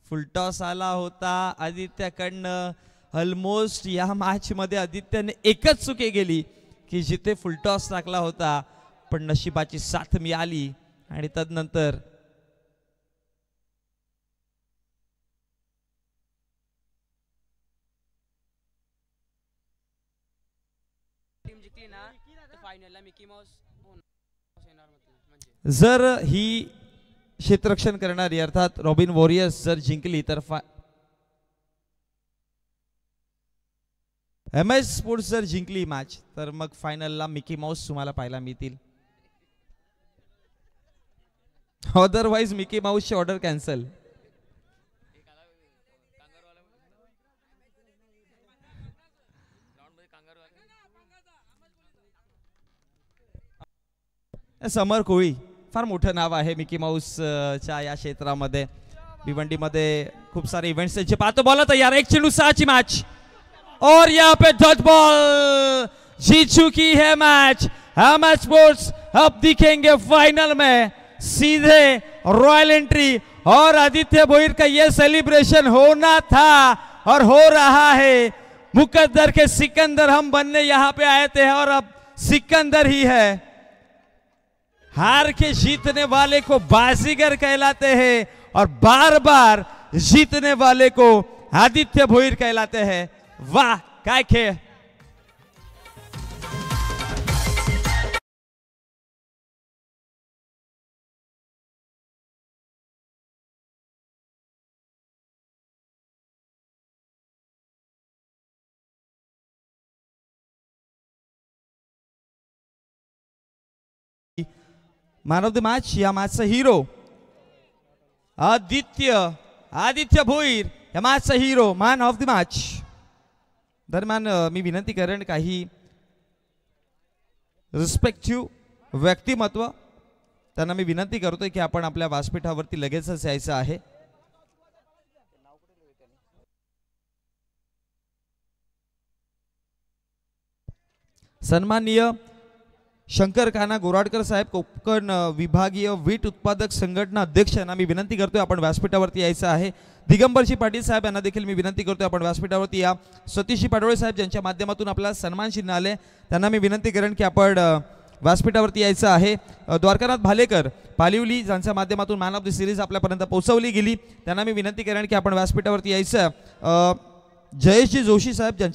फुलटॉस आला होता आदित्यकडनं. ऑलमोस्ट या मॅच मध्ये आदित्यने एकच चुकी गेली की जिथे फुलटॉस टाकला होता पण नशिबाची साथ मिळाली आणि तदनंतर जर ही क्षेत्ररक्षण करणारी अर्थात रॉबिन वॉरियर्स जर जिंकली तर MS स्पोर्ट्स जर जिंकली मॅच तर मग फायनलला मिकी माऊस तुम्हाला पाहायला मिळतील. अदरवाइज मिकी माऊसची ऑर्डर कॅन्सल. समर कोळी फार मोठं नाव आहे मिकी माऊस च्या या क्षेत्रामध्ये. भिवंडीमध्ये खूप सारे इव्हेंट्स त्यांचे पाहतो. बॉल तैयार, 1 चेंडू 6 ची मॅच और यहाँ पे डॉट बॉल जीत चुकी है मैच. हम स्पोर्ट्स अब दिखेंगे फाइनल में सीधे रॉयल एंट्री और आदित्य भोईर का ये सेलिब्रेशन होना था और हो रहा है. मुकद्दर के सिकंदर हम बनने यहाँ पे आए थे और अब सिकंदर ही है. हार के जीतने वाले को बाजीगर कहलाते हैं और बार बार जीतने वाले को आदित्य भोईर कहलाते हैं. वाह काय खेळ. मॅन ऑफ द मॅच या मॅचचा हिरो आदित्य भोईर या मॅचचा hero man of the match. दरम्यान मी विनंती करेन काही रिस्पेक्टिव्ह व्यक्तिमत्व त्यांना मी विनंती करतोय की आपण आपल्या व्यासपीठावरती लगेचच यायचं आहे. सन्माननीय शंकर काना गोराडकर साहेब कोकण विभागीय वीट उत्पादक संघटना अध्यक्ष यांना मी विनंती करतोय आपण व्यासपीठावरती यायचं आहे. दिगंबरजी पाटील साहेब यांना देखील मी विनंती करतोय आपण व्यासपीठावरती या. सतीशजी पाडोळे साहेब ज्यांच्या माध्यमातून आपल्याला सन्मान चिन्ह आले त्यांना मी विनंती करेन की आपण व्यासपीठावरती यायचं आहे. द्वारकानाथ भालेकर पालिवली ज्यांच्या माध्यमातून मॅन ऑफ द सिरीज आपल्यापर्यंत पोहोचवली गेली त्यांना मी विनंती करेन की आपण व्यासपीठावरती यायचं. जयेशजी जोशी साहेब ज्यांच्या